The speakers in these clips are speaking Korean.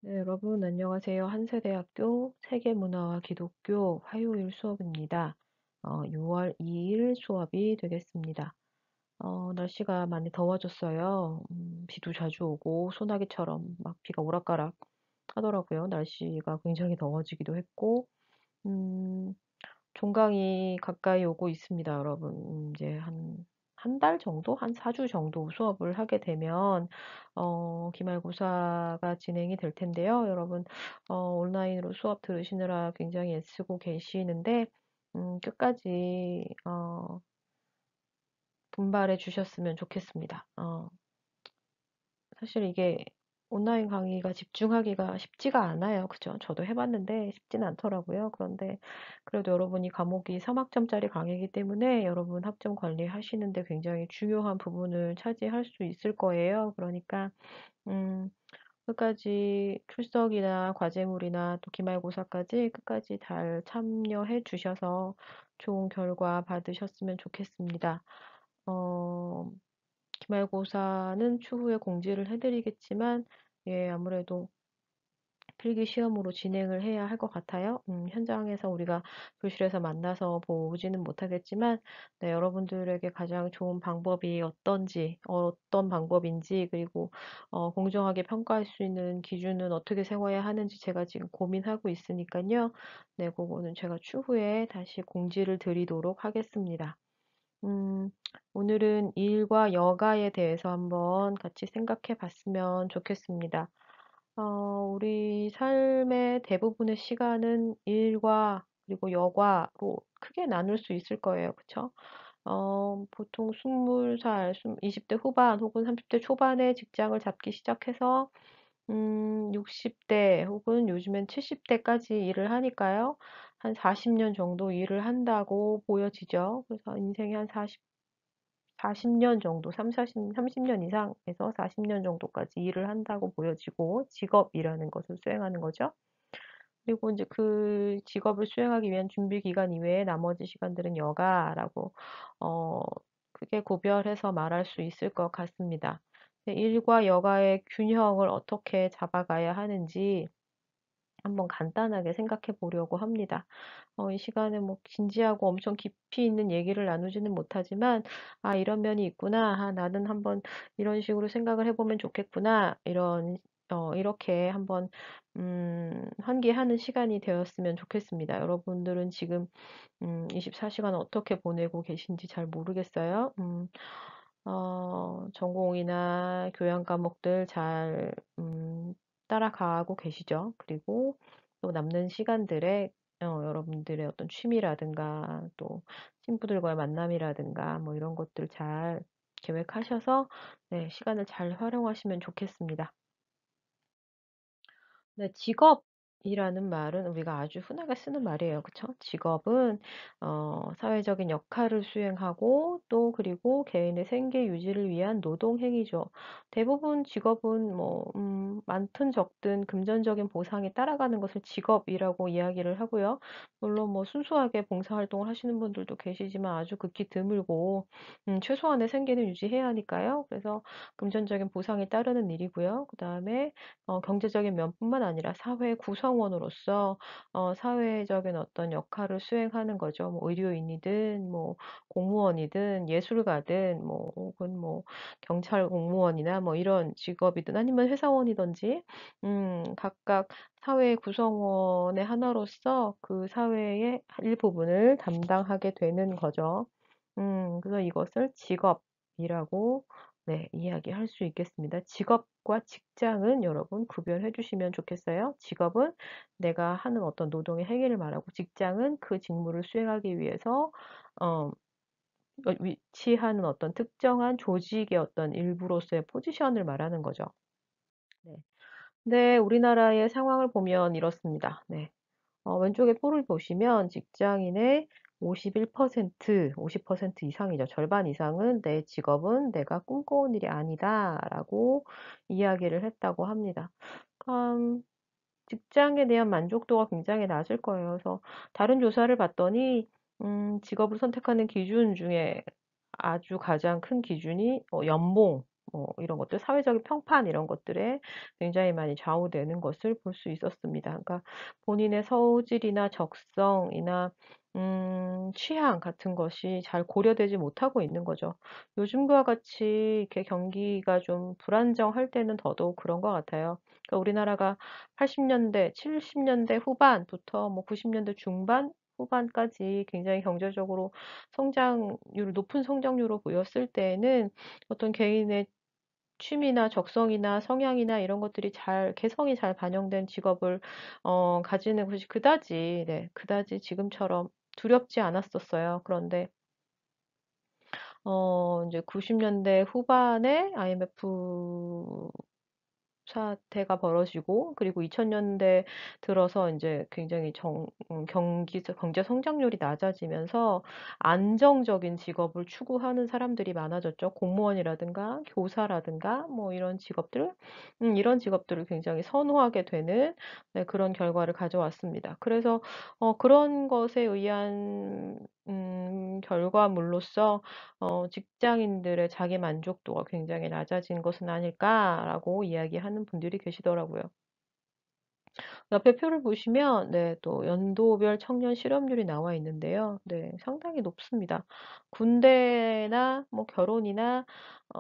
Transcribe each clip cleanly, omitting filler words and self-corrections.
네, 여러분 안녕하세요. 한세대학교 세계문화와 기독교 화요일 수업입니다. 6월 2일 수업이 되겠습니다. 날씨가 많이 더워졌어요. 비도 자주 오고 소나기처럼 막 비가 오락가락 하더라고요. 날씨가 굉장히 더워지기도 했고, 음, 종강이 가까이 오고 있습니다, 여러분. 이제 한 달 정도? 한 4주 정도 수업을 하게 되면, 기말고사가 진행이 될 텐데요. 여러분, 온라인으로 수업 들으시느라 굉장히 애쓰고 계시는데, 끝까지, 분발해 주셨으면 좋겠습니다. 사실 이게 온라인 강의가 집중하기가 쉽지가 않아요. 그죠? 저도 해봤는데 쉽지는 않더라고요. 그런데 그래도 여러분이 과목이 3학점짜리 강의이기 때문에 여러분 학점 관리하시는데 굉장히 중요한 부분을 차지할 수 있을 거예요. 그러니까, 음, 끝까지 출석이나 과제물이나 또 기말고사까지 끝까지 잘 참여해 주셔서 좋은 결과 받으셨으면 좋겠습니다. 어, 기말고사는 추후에 공지를 해드리겠지만, 예, 아무래도 필기 시험으로 진행을 해야 할 것 같아요. 현장에서 우리가 교실에서 만나서 보지는 못하겠지만, 네, 여러분들에게 가장 좋은 방법이 어떤지, 어떤 방법인지, 그리고 공정하게 평가할 수 있는 기준은 어떻게 세워야 하는지 제가 지금 고민하고 있으니까요. 네, 그거는 제가 추후에 다시 공지를 드리도록 하겠습니다. 음, 오늘은 일과 여가에 대해서 한번 같이 생각해 봤으면 좋겠습니다. 우리 삶의 대부분의 시간은 일과 그리고 여가로 크게 나눌 수 있을 거예요. 그쵸? 보통 20살, 20대 후반 혹은 30대 초반에 직장을 잡기 시작해서 60대 혹은 요즘엔 70대까지 일을 하니까요. 한 40년 정도 일을 한다고 보여지죠. 그래서 인생의 한 40년 정도, 30년 이상에서 40년 정도까지 일을 한다고 보여지고 직업이라는 것을 수행하는 거죠. 그리고 이제 그 직업을 수행하기 위한 준비 기간 이외에 나머지 시간들은 여가라고 어, 크게 구별해서 말할 수 있을 것 같습니다. 일과 여가의 균형을 어떻게 잡아가야 하는지 한번 간단하게 생각해 보려고 합니다. 이 시간에 뭐 진지하고 엄청 깊이 있는 얘기를 나누지는 못하지만, 아, 이런 면이 있구나. 아, 나는 한번 이런 식으로 생각을 해보면 좋겠구나. 이렇게 한번, 환기하는 시간이 되었으면 좋겠습니다. 여러분들은 지금, 24시간 어떻게 보내고 계신지 잘 모르겠어요. 전공이나 교양 과목들 잘, 따라가고 계시죠? 그리고 또 남는 시간들에 여러분들의 어떤 취미라든가 또 친구들과의 만남이라든가 뭐 이런 것들 잘 계획하셔서 네, 시간을 잘 활용하시면 좋겠습니다. 네, 직업이라는 말은 우리가 아주 흔하게 쓰는 말이에요. 그쵸? 직업은, 사회적인 역할을 수행하고 또 그리고 개인의 생계 유지를 위한 노동 행위죠. 대부분 직업은 뭐, 많든 적든 금전적인 보상이 따라가는 것을 직업이라고 이야기를 하고요. 물론 뭐 순수하게 봉사활동을 하시는 분들도 계시지만 아주 극히 드물고, 최소한의 생계는 유지해야 하니까요. 그래서 금전적인 보상이 따르는 일이고요. 그 다음에 경제적인 면뿐만 아니라 사회 구성원으로서 사회적인 어떤 역할을 수행하는 거죠. 뭐 의료인이든 뭐 공무원이든 예술가든 뭐 혹은 뭐 경찰 공무원이나 뭐 이런 직업이든 아니면 회사원이든지 각각 사회 구성원의 하나로서 그 사회의 일부분을 담당하게 되는 거죠. 그래서 이것을 직업이라고 네, 이야기할 수 있겠습니다. 직업과 직장은 여러분 구별해 주시면 좋겠어요. 직업은 내가 하는 어떤 노동의 행위를 말하고 직장은 그 직무를 수행하기 위해서 어, 위치하는 어떤 특정한 조직의 어떤 일부로서의 포지션을 말하는 거죠. 네. 네, 우리나라의 상황을 보면 이렇습니다. 네. 왼쪽에 표를 보시면 직장인의 51%, 50% 이상이죠. 절반 이상은 내 직업은 내가 꿈꿔온 일이 아니다라고 이야기를 했다고 합니다. 음, 직장에 대한 만족도가 굉장히 낮을 거예요. 그래서 다른 조사를 봤더니 직업을 선택하는 기준 중에 아주 가장 큰 기준이 연봉, 뭐 이런 것들 사회적인 평판 이런 것들에 굉장히 많이 좌우되는 것을 볼 수 있었습니다. 그러니까 본인의 소질이나 적성이나 취향 같은 것이 잘 고려되지 못하고 있는 거죠. 요즘과 같이 이렇게 경기가 좀 불안정할 때는 더더욱 그런 것 같아요. 그러니까 우리나라가 80년대, 70년대 후반부터 뭐 90년대 중반, 후반까지 굉장히 경제적으로 성장률, 높은 성장률을 보였을 때에는 어떤 개인의 취미나 적성이나 성향이나 이런 것들이 잘, 개성이 잘 반영된 직업을, 가지는 것이 그다지, 네, 그다지 지금처럼 두렵지 않았었어요. 그런데, 이제 90년대 후반에 IMF 사태가 벌어지고 그리고 2000년대 들어서 인제 굉장히 경제 성장률이 낮아지면서 안정적인 직업을 추구하는 사람들이 많아졌죠. 공무원이라든가 교사라든가 뭐 이런 직업들, 이런 직업들을 굉장히 선호하게 되는, 네, 그런 결과를 가져왔습니다. 그래서 그런 것에 의한 결과물로써 직장인들의 자기 만족도가 굉장히 낮아진 것은 아닐까라고 이야기하는 분들이 계시더라고요. 옆에 표를 보시면, 네, 또 연도별 청년 실업률이 나와 있는데요. 네, 상당히 높습니다. 군대나 뭐 결혼이나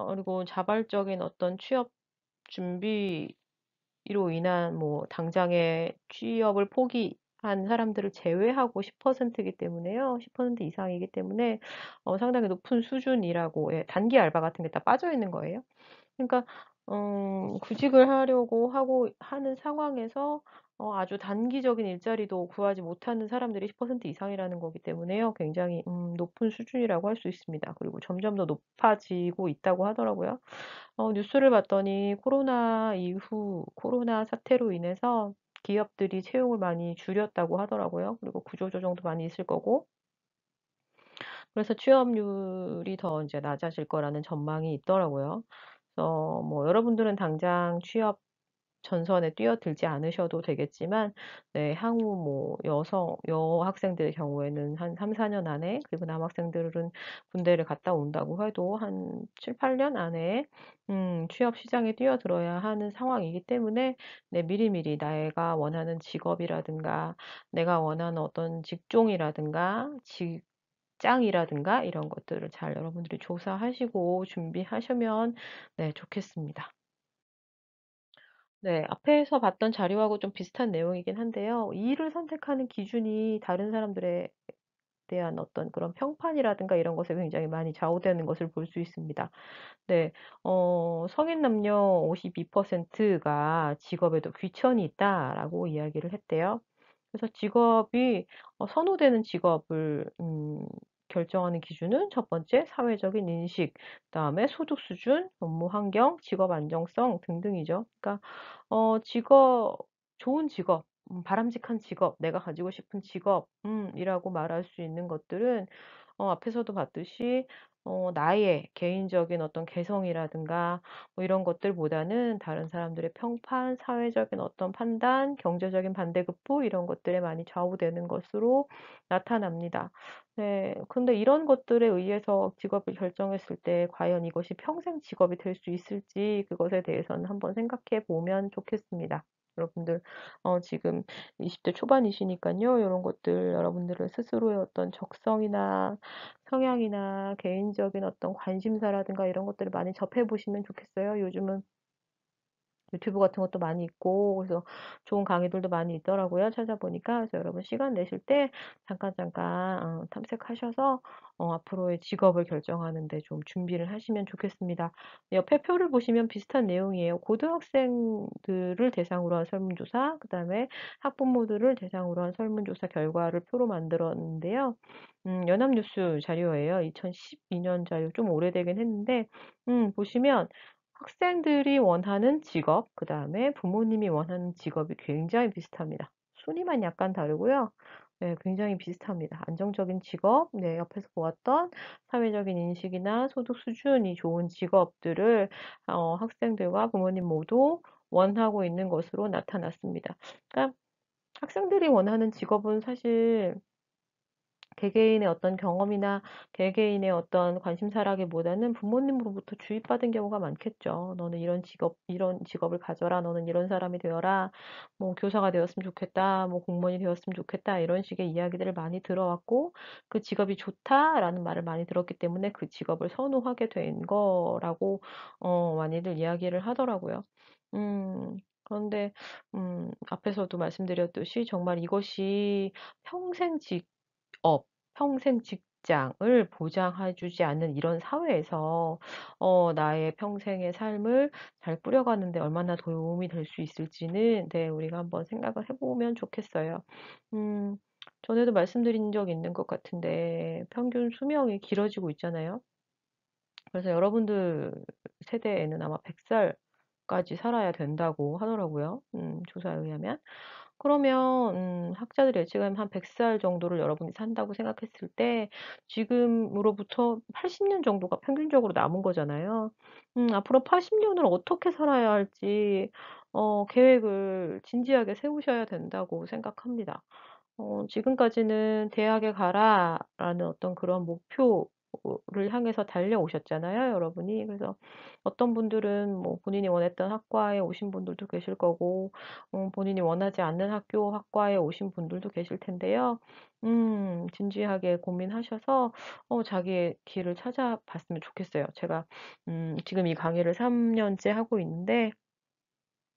그리고 자발적인 어떤 취업 준비로 인한 뭐 당장의 취업을 포기한 사람들을 제외하고 10%이기 때문에요. 10% 이상이기 때문에 상당히 높은 수준이라고, 예, 단기 알바 같은 게 다 빠져 있는 거예요. 그러니까 구직을 하려고 하고 하는 상황에서 아주 단기적인 일자리도 구하지 못하는 사람들이 10% 이상이라는 거기 때문에요. 굉장히 높은 수준이라고 할 수 있습니다. 그리고 점점 더 높아지고 있다고 하더라고요. 뉴스를 봤더니 코로나 사태로 인해서 기업들이 채용을 많이 줄였다고 하더라고요. 그리고 구조조정도 많이 있을 거고. 그래서 취업률이 더 이제 낮아질 거라는 전망이 있더라고요. 그래서 뭐 여러분들은 당장 취업 전선에 뛰어들지 않으셔도 되겠지만, 네, 향후 뭐 여학생들의 경우에는 한 3-4년 안에, 그리고 남학생들은 군대를 갔다 온다고 해도 한 7-8년 안에 취업 시장에 뛰어들어야 하는 상황이기 때문에, 네, 미리미리 내가 원하는 직업이라든가 내가 원하는 어떤 직종이라든가 직장이라든가 이런 것들을 잘 여러분들이 조사하시고 준비하시면, 네, 좋겠습니다. 네, 앞에서 봤던 자료하고 좀 비슷한 내용이긴 한데요. 일을 선택하는 기준이 다른 사람들에 대한 어떤 그런 평판이라든가 이런 것에 굉장히 많이 좌우되는 것을 볼 수 있습니다. 네. 성인 남녀 52%가 "직업에도 귀천이 있다."라고 이야기를 했대요. 그래서 직업이 선호되는 직업을 결정하는 기준은 첫 번째 사회적인 인식, 그다음에 소득 수준, 업무 환경, 직업 안정성 등등이죠. 그러니까 좋은 직업, 바람직한 직업, 내가 가지고 싶은 직업 이라고 말할 수 있는 것들은 앞에서도 봤듯이 나의 개인적인 어떤 개성이라든가 뭐 이런 것들보다는 다른 사람들의 평판, 사회적인 어떤 판단, 경제적인 반대급부 이런 것들에 많이 좌우되는 것으로 나타납니다. 네. 근데 이런 것들에 의해서 직업을 결정했을 때 과연 이것이 평생 직업이 될 수 있을지 그것에 대해서는 한번 생각해 보면 좋겠습니다. 여러분들 지금 20대 초반이시니깐요. 요런 것들 여러분들의 스스로의 어떤 적성이나 성향이나 개인적인 어떤 관심사라든가 이런 것들을 많이 접해 보시면 좋겠어요. 요즘은 유튜브 같은 것도 많이 있고 그래서 좋은 강의들도 많이 있더라고요, 찾아보니까. 그래서 여러분 시간 내실 때 잠깐 탐색하셔서 앞으로의 직업을 결정하는 데 좀 준비를 하시면 좋겠습니다. 옆에 표를 보시면 비슷한 내용이에요. 고등학생들을 대상으로 한 설문조사, 그다음에 학부모들을 대상으로 한 설문조사 결과를 표로 만들었는데요. 연합뉴스 자료예요. 2012년 자료, 좀 오래되긴 했는데 보시면 학생들이 원하는 직업, 그다음에 부모님이 원하는 직업이 굉장히 비슷합니다. 순위만 약간 다르고요. 네, 굉장히 비슷합니다. 안정적인 직업, 네, 옆에서 보았던 사회적인 인식이나 소득 수준이 좋은 직업들을 학생들과 부모님 모두 원하고 있는 것으로 나타났습니다. 그러니까 학생들이 원하는 직업은 사실 개개인의 어떤 경험이나 개개인의 어떤 관심사라기보다는 부모님으로부터 주입받은 경우가 많겠죠. "너는 이런 직업을 가져라. 너는 이런 사람이 되어라. 뭐 교사가 되었으면 좋겠다. 뭐 공무원이 되었으면 좋겠다." 이런 식의 이야기들을 많이 들어왔고 "그 직업이 좋다."라는 말을 많이 들었기 때문에 그 직업을 선호하게 된 거라고 많이들 이야기를 하더라고요. 그런데 앞에서도 말씀드렸듯이 정말 이것이 평생 직업, 평생 직장을 보장해 주지 않는 이런 사회에서 나의 평생의 삶을 잘 꾸려가는 데 얼마나 도움이 될 수 있을지는 네 우리가 한번 생각을 해 보면 좋겠어요. 음 전에도 말씀드린 적 있는 것 같은데 평균 수명이 길어지고 있잖아요. 그래서 여러분들 세대에는 아마 100 살까지 살아야 된다고 하더라고요, 조사에 의하면. 그러면 학자들이 예측하면 한 100살 정도를 여러분이 산다고 생각했을 때 지금으로부터 80년 정도가 평균적으로 남은 거잖아요. 앞으로 80 년을 어떻게 살아야 할지 계획을 진지하게 세우셔야 된다고 생각합니다. 지금까지는 '대학에 가라.'라는 어떤 그런 목표를 향해서 달려오셨잖아요, 여러분이. 그래서 어떤 분들은 뭐 본인이 원했던 학과에 오신 분들도 계실 거고 본인이 원하지 않는 학교, 학과에 오신 분들도 계실 텐데요. 진지하게 고민하셔서 자기의 길을 찾아봤으면 좋겠어요. 제가 지금 이 강의를 3 년째 하고 있는데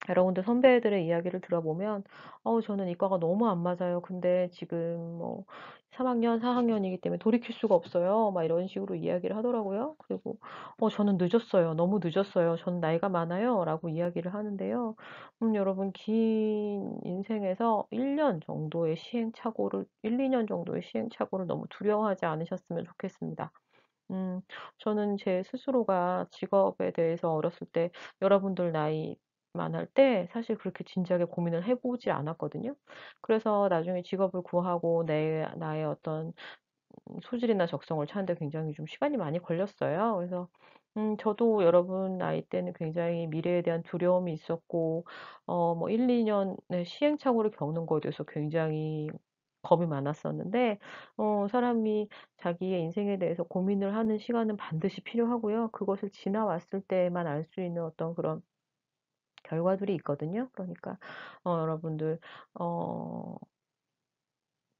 여러분들 선배들의 이야기를 들어보면 저는 이과가 너무 안 맞아요. 근데 지금 뭐 3 학년, 4 학년이기 때문에 돌이킬 수가 없어요." 막 이런 식으로 이야기를 하더라고요. 그리고 "저는 늦었어요. 너무 늦었어요. 저는 나이가 많아요."라고 이야기를 하는데요. 여러분 긴 인생에서 1년 정도의 시행착오를 1-2년 정도의 시행착오를 너무 두려워하지 않으셨으면 좋겠습니다. 음 저는 제 스스로가 직업에 대해서 어렸을 때 여러분들 나이만 할 때 사실 그렇게 진지하게 고민을 해 보지 않았거든요. 그래서 나중에 직업을 구하고 나의 어떤 소질이나 적성을 찾는 데 굉장히 좀 시간이 많이 걸렸어요. 그래서 저도 여러분 나이 때는 굉장히 미래에 대한 두려움이 있었고 뭐 1-2 년의 시행착오를 겪는 거에 대해서 굉장히 겁이 많았었는데 사람이 자기의 인생에 대해서 고민을 하는 시간은 반드시 필요하고요. 그것을 지나왔을 때만 알 수 있는 어떤 그런 결과들이 있거든요. 그러니까 여러분들 어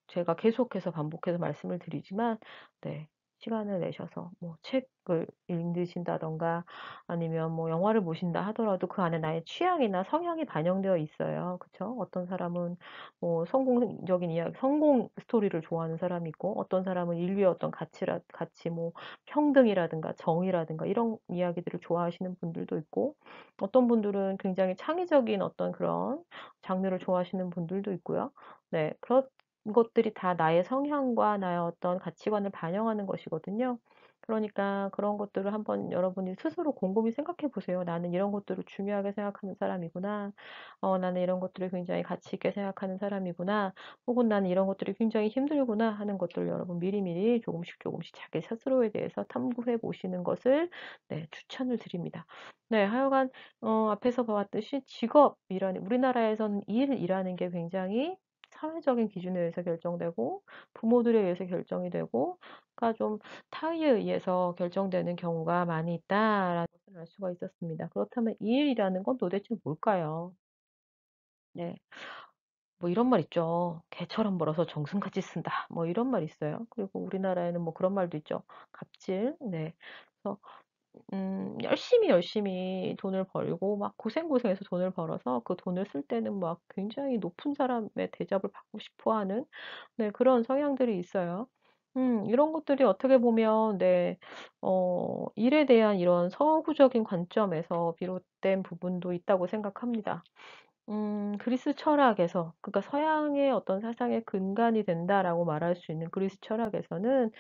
제가 계속해서 반복해서 말씀을 드리지만 네 시간을 내셔서 뭐 책을 읽으신다든가 아니면 뭐 영화를 보신다 하더라도 그 안에 나의 취향이나 성향이 반영되어 있어요. 그쵸? 어떤 사람은 뭐 성공적인 이야기 성공 스토리를 좋아하는 사람이 있고 어떤 사람은 인류의 어떤 가치 뭐 평등이라든가 정의라든가 이런 이야기들을 좋아하시는 분들도 있고 어떤 분들은 굉장히 창의적인 어떤 그런 장르를 좋아하시는 분들도 있고요. 네. 그런 것들이 다 나의 성향과 나의 어떤 가치관을 반영하는 것이거든요. 그러니까 그런 것들을 한번 여러분이 스스로 곰곰이 생각해 보세요. '나는 이런 것들을 중요하게 생각하는 사람이구나. 나는 이런 것들을 굉장히 가치 있게 생각하는 사람이구나.' 혹은 '나는 이런 것들이 굉장히 힘들구나.' 하는 것들을 여러분 미리미리 조금씩 조금씩 자기 스스로에 대해서 탐구해 보시는 것을 네 추천을 드립니다. 네 하여간 앞에서 보았듯이 직업이라는 우리나라에서는 일이라는 게 굉장히 사회적인 기준에 의해서 결정되고 부모들에 의해서 결정이 되고 그러니까 좀 타의에 의해서 결정되는 경우가 많이 있다라는 것을 알 수가 있었습니다. 그렇다면 이 일이라는 건 도대체 뭘까요? 네. 뭐 이런 말 있죠. "개처럼 벌어서 정승같이 쓴다." 뭐 이런 말 있어요. 그리고 우리나라에는 뭐 그런 말도 있죠. 갑질. 네. 그래서 열심히 돈을 벌고 막 고생고생해서 돈을 벌어서 그 돈을 쓸 때는 막 굉장히 높은 사람의 대접을 받고 싶어 하는 네 그런 성향들이 있어요. 이런 것들이 어떻게 보면 네 일에 대한 이런 서구적인 관점에서 비롯된 부분도 있다고 생각합니다. 그리스 철학에서 그러니까 서양의 어떤 사상의 근간이 된다라고 말할 수 있는 그리스 철학에서는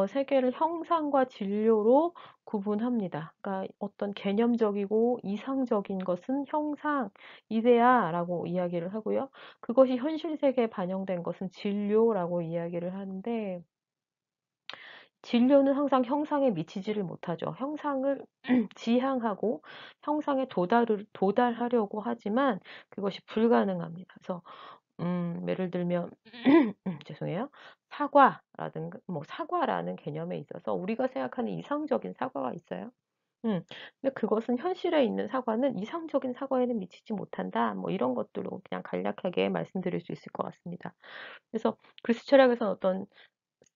세계를 형상과 진료로 구분합니다. 그러니까 어떤 개념적이고 이상적인 것은 형상, 이데아라고 이야기를 하고요. 그것이 현실 세계에 반영된 것은 진료라고 이야기를 하는데 진료는 항상 형상에 미치지를 못하죠. 형상을 지향하고 형상에 도달하려고 하지만 그것이 불가능합니다. 그래서 예를 들면 죄송해요. 사과라든가 뭐 사과라는 개념에 있어서 우리가 생각하는 이상적인 사과가 있어요. 음. 근데 그것은 현실에 있는 사과는 이상적인 사과에는 미치지 못한다. 뭐 이런 것들로 그냥 간략하게 말씀드릴 수 있을 것 같습니다. 그래서 그리스 철학에서는 어떤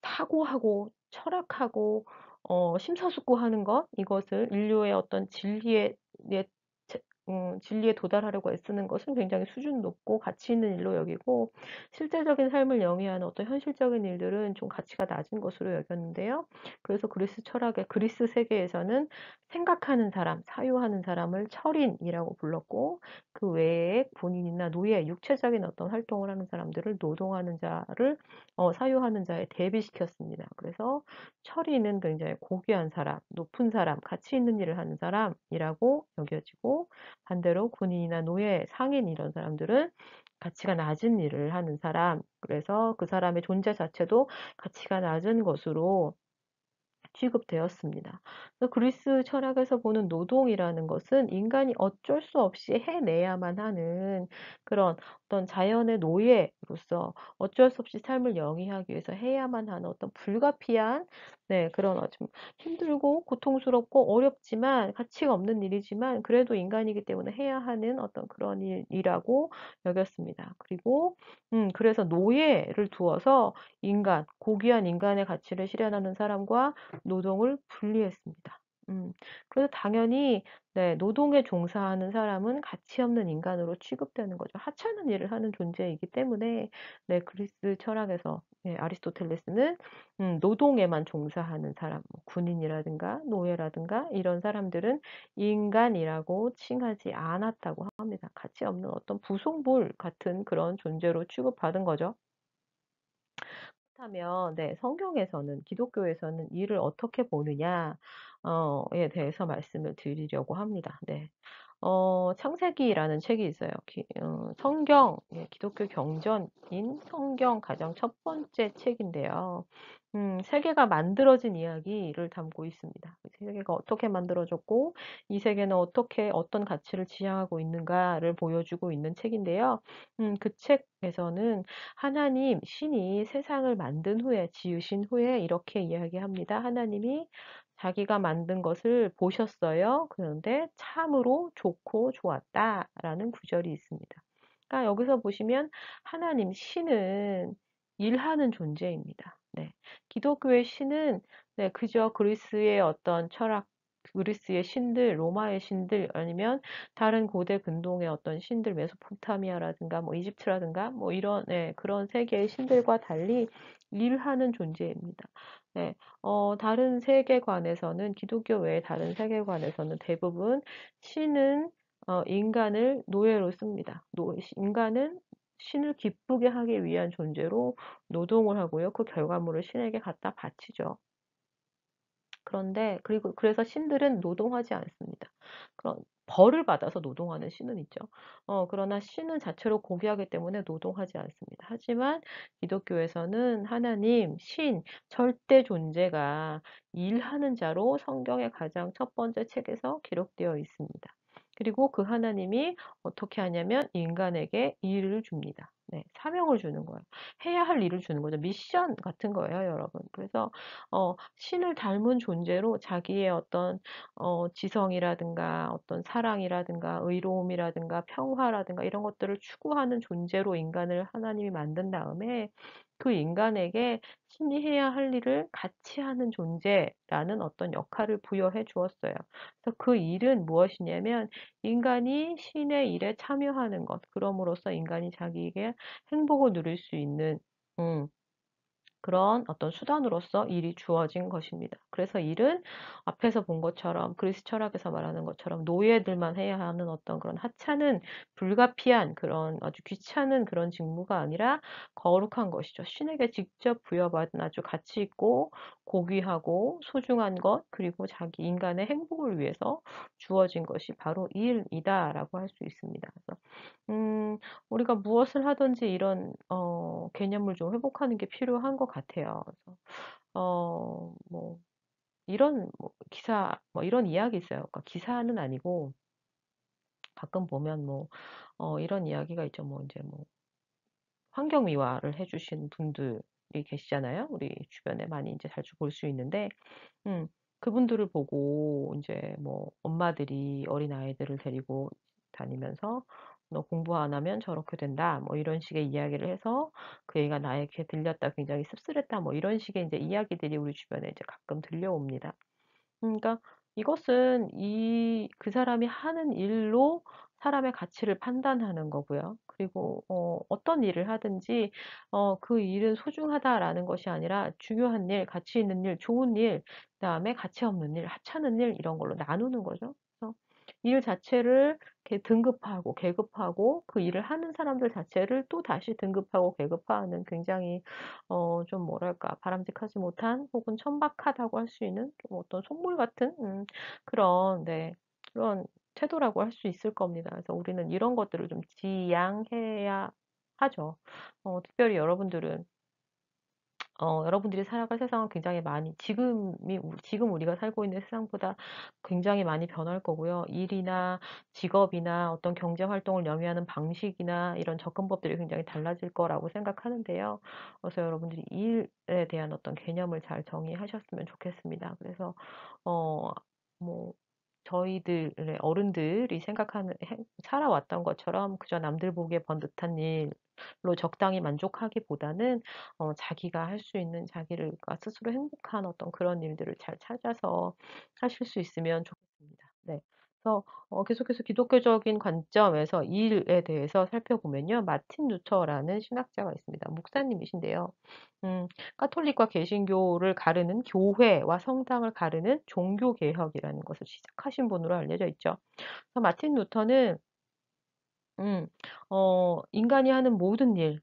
사고하고 철학하고 심사숙고하는 것 이것을 인류의 어떤 진리에 예 제 진리에 도달하려고 애쓰는 것은 굉장히 수준 높고 가치 있는 일로 여기고 실제적인 삶을 영위하는 어떤 현실적인 일들은 좀 가치가 낮은 것으로 여겼는데요. 그래서 그리스 철학의 그리스 세계에서는 생각하는 사람, 사유하는 사람을 철인이라고 불렀고 그 외에 군인이나 노예, 육체적인 어떤 활동을 하는 사람들을 노동하는 자를 사유하는 자에 대비시켰습니다. 그래서 철이는 굉장히 고귀한 사람, 높은 사람, 가치 있는 일을 하는 사람이라고 여겨지고 반대로 군인이나 노예, 상인 이런 사람들은 가치가 낮은 일을 하는 사람, 그래서 그 사람의 존재 자체도 가치가 낮은 것으로 취급되었습니다. 그래서 그리스 철학에서 보는 노동이라는 것은 인간이 어쩔 수 없이 해내야만 하는 그런 어떤 자연의 노예로서 어쩔 수 없이 삶을 영위하기 위해서 해야만 하는 어떤 불가피한 네, 그런 좀 힘들고 고통스럽고 어렵지만 가치가 없는 일이지만 그래도 인간이기 때문에 해야 하는 어떤 그런 일이라고 여겼습니다. 그리고 그래서 노예를 두어서 인간, 고귀한 인간의 가치를 실현하는 사람과 노동을 분리했습니다. 음, 그래서 당연히 네, 노동에 종사하는 사람은 가치 없는 인간으로 취급되는 거죠. 하찮은 일을 하는 존재이기 때문에 네, 그리스 철학에서 네, 아리스토텔레스는 노동에만 종사하는 사람, 뭐 군인이라든가 노예라든가 이런 사람들은 인간이라고 칭하지 않았다고 합니다. 가치 없는 어떤 부속물 같은 그런 존재로 취급받은 거죠. 그렇다면 네, 성경에서는 기독교에서는 이를 어떻게 보느냐에 대해서 말씀을 드리려고 합니다. 네. 창세기라는 책이 있어요. 성경, 예, 기독교 경전인 성경 가장 첫 번째 책인데요. 세계가 만들어진 이야기를 담고 있습니다. 세계가 어떻게 만들어졌고, 이 세계는 어떻게 어떤 가치를 지향하고 있는가를 보여주고 있는 책인데요. 그 책에서는 하나님, 신이 세상을 만든 후에, 지으신 후에 이렇게 이야기합니다. 하나님이 자기가 만든 것을 보셨어요. 그런데 참으로 좋고 좋았다라는 구절이 있습니다. 그러니까 여기서 보시면 하나님, 신은 일하는 존재입니다. 네. 기독교의 신은 네, 그저 그리스의 어떤 철학, 그리스의 신들, 로마의 신들, 아니면 다른 고대 근동의 어떤 신들, 메소포타미아라든가 뭐 이집트라든가 뭐 이런 네, 그런 세계의 신들과 달리 일하는 존재입니다. 네, 다른 세계관에서는 기독교 외의 다른 세계관에서는 대부분 신은 인간을 노예로 씁니다. 인간은 신을 기쁘게 하기 위한 존재로 노동을 하고요. 그 결과물을 신에게 갖다 바치죠. 그런데 그리고 그래서 신들은 노동하지 않습니다. 그런 벌을 받아서 노동하는 신은 있죠. 그러나 신은 자체로 고귀하기 때문에 노동하지 않습니다. 하지만 기독교에서는 하나님, 신, 절대 존재가 일하는 자로 성경의 가장 첫 번째 책에서 기록되어 있습니다. 그리고 그 하나님이 어떻게 하냐면 인간에게 일을 줍니다. 네, 사명을 주는 거예요. 해야 할 일을 주는 거죠. 미션 같은 거예요, 여러분. 그래서 신을 닮은 존재로 자기의 어떤 지성이라든가 어떤 사랑이라든가 의로움이라든가 평화라든가 이런 것들을 추구하는 존재로 인간을 하나님이 만든 다음에 그 인간에게 신이 해야 할 일을 같이 하는 존재라는 어떤 역할을 부여해 주었어요. 그래서 그 일은 무엇이냐면 인간이 신의 일에 참여하는 것, 그럼으로써 인간이 자기에게 행복을 누릴 수 있는 음, 그런 어떤 수단으로서 일이 주어진 것입니다. 그래서 일은 앞에서 본 것처럼 그리스 철학에서 말하는 것처럼 노예들만 해야 하는 어떤 그런 하찮은 불가피한 그런 아주 귀찮은 그런 직무가 아니라 거룩한 것이죠. 신에게 직접 부여받은 아주 가치 있고 고귀하고 소중한 것 그리고 자기 인간의 행복을 위해서 주어진 것이 바로 일이다라고 할 수 있습니다. 그래서 우리가 무엇을 하든지 이런 개념을 좀 회복하는 게 필요한 것 같아요. 그래서 뭐 이런 뭐 기사 뭐 이런 이야기 있어요. 그러니까 기사는 아니고 가끔 보면 뭐 이런 이야기가 있죠. 뭐 인제 뭐 환경 미화를 해 주신 분들이 계시잖아요. 우리 주변에 많이 인제 자주 볼 수 있는데 음. 그분들을 보고 인제 뭐 엄마들이 어린아이들을 데리고 다니면서 "너 공부 안 하면 저렇게 된다." 뭐 이런 식의 이야기를 해서 "그 얘기가 나에게 들렸다. 굉장히 씁쓸했다." 뭐 이런 식의 인제 이야기들이 우리 주변에 이제 가끔 들려옵니다. 그러니까 이것은 그 사람이 하는 일로 사람의 가치를 판단하는 거고요. 그리고 어떤 일을 하든지 '그 일은 소중하다.'라는 것이 아니라 중요한 일, 가치 있는 일, 좋은 일, 그다음에 가치 없는 일, 하찮은 일 이런 걸로 나누는 거죠. 그래서 일 자체를 이렇게 등급화하고 계급화하고 그 일을 하는 사람들 자체를 또다시 등급하고 계급화하는 굉장히 좀 뭐랄까 바람직하지 못한 혹은 천박하다고 할 수 있는 좀 어떤 속물 같은 그런 네 그런 태도라고 할 수 있을 겁니다. 그래서 우리는 이런 것들을 좀 지양해야 하죠. 특별히 여러분들은 여러분들이 살아갈 세상은 굉장히 많이 지금 우리가 살고 있는 세상보다 굉장히 많이 변할 거고요. 일이나 직업이나 어떤 경제 활동을 영위하는 방식이나 이런 접근법들이 굉장히 달라질 거라고 생각하는데요. 그래서 여러분들이 일에 대한 어떤 개념을 잘 정의하셨으면 좋겠습니다. 그래서 어 뭐 저희들의 어른들이 생각하는 살아왔던 것처럼 그저 남들 보기에 번듯한 일로 적당히 만족하기보다는 자기가 할 수 있는 자기가 스스로 행복한 어떤 그런 일들을 잘 찾아서 하실 수 있으면 좋겠습니다. 네. 그래서 계속해서 기독교적인 관점에서 일에 대해서 살펴보면요. 마틴 루터라는 신학자가 있습니다. 목사님이신데요. 음, 가톨릭과 개신교를 가르는 교회와 성당을 가르는 종교개혁이라는 것을 시작하신 분으로 알려져 있죠. 그래서 마틴 루터는 음. 인간이 하는 모든 일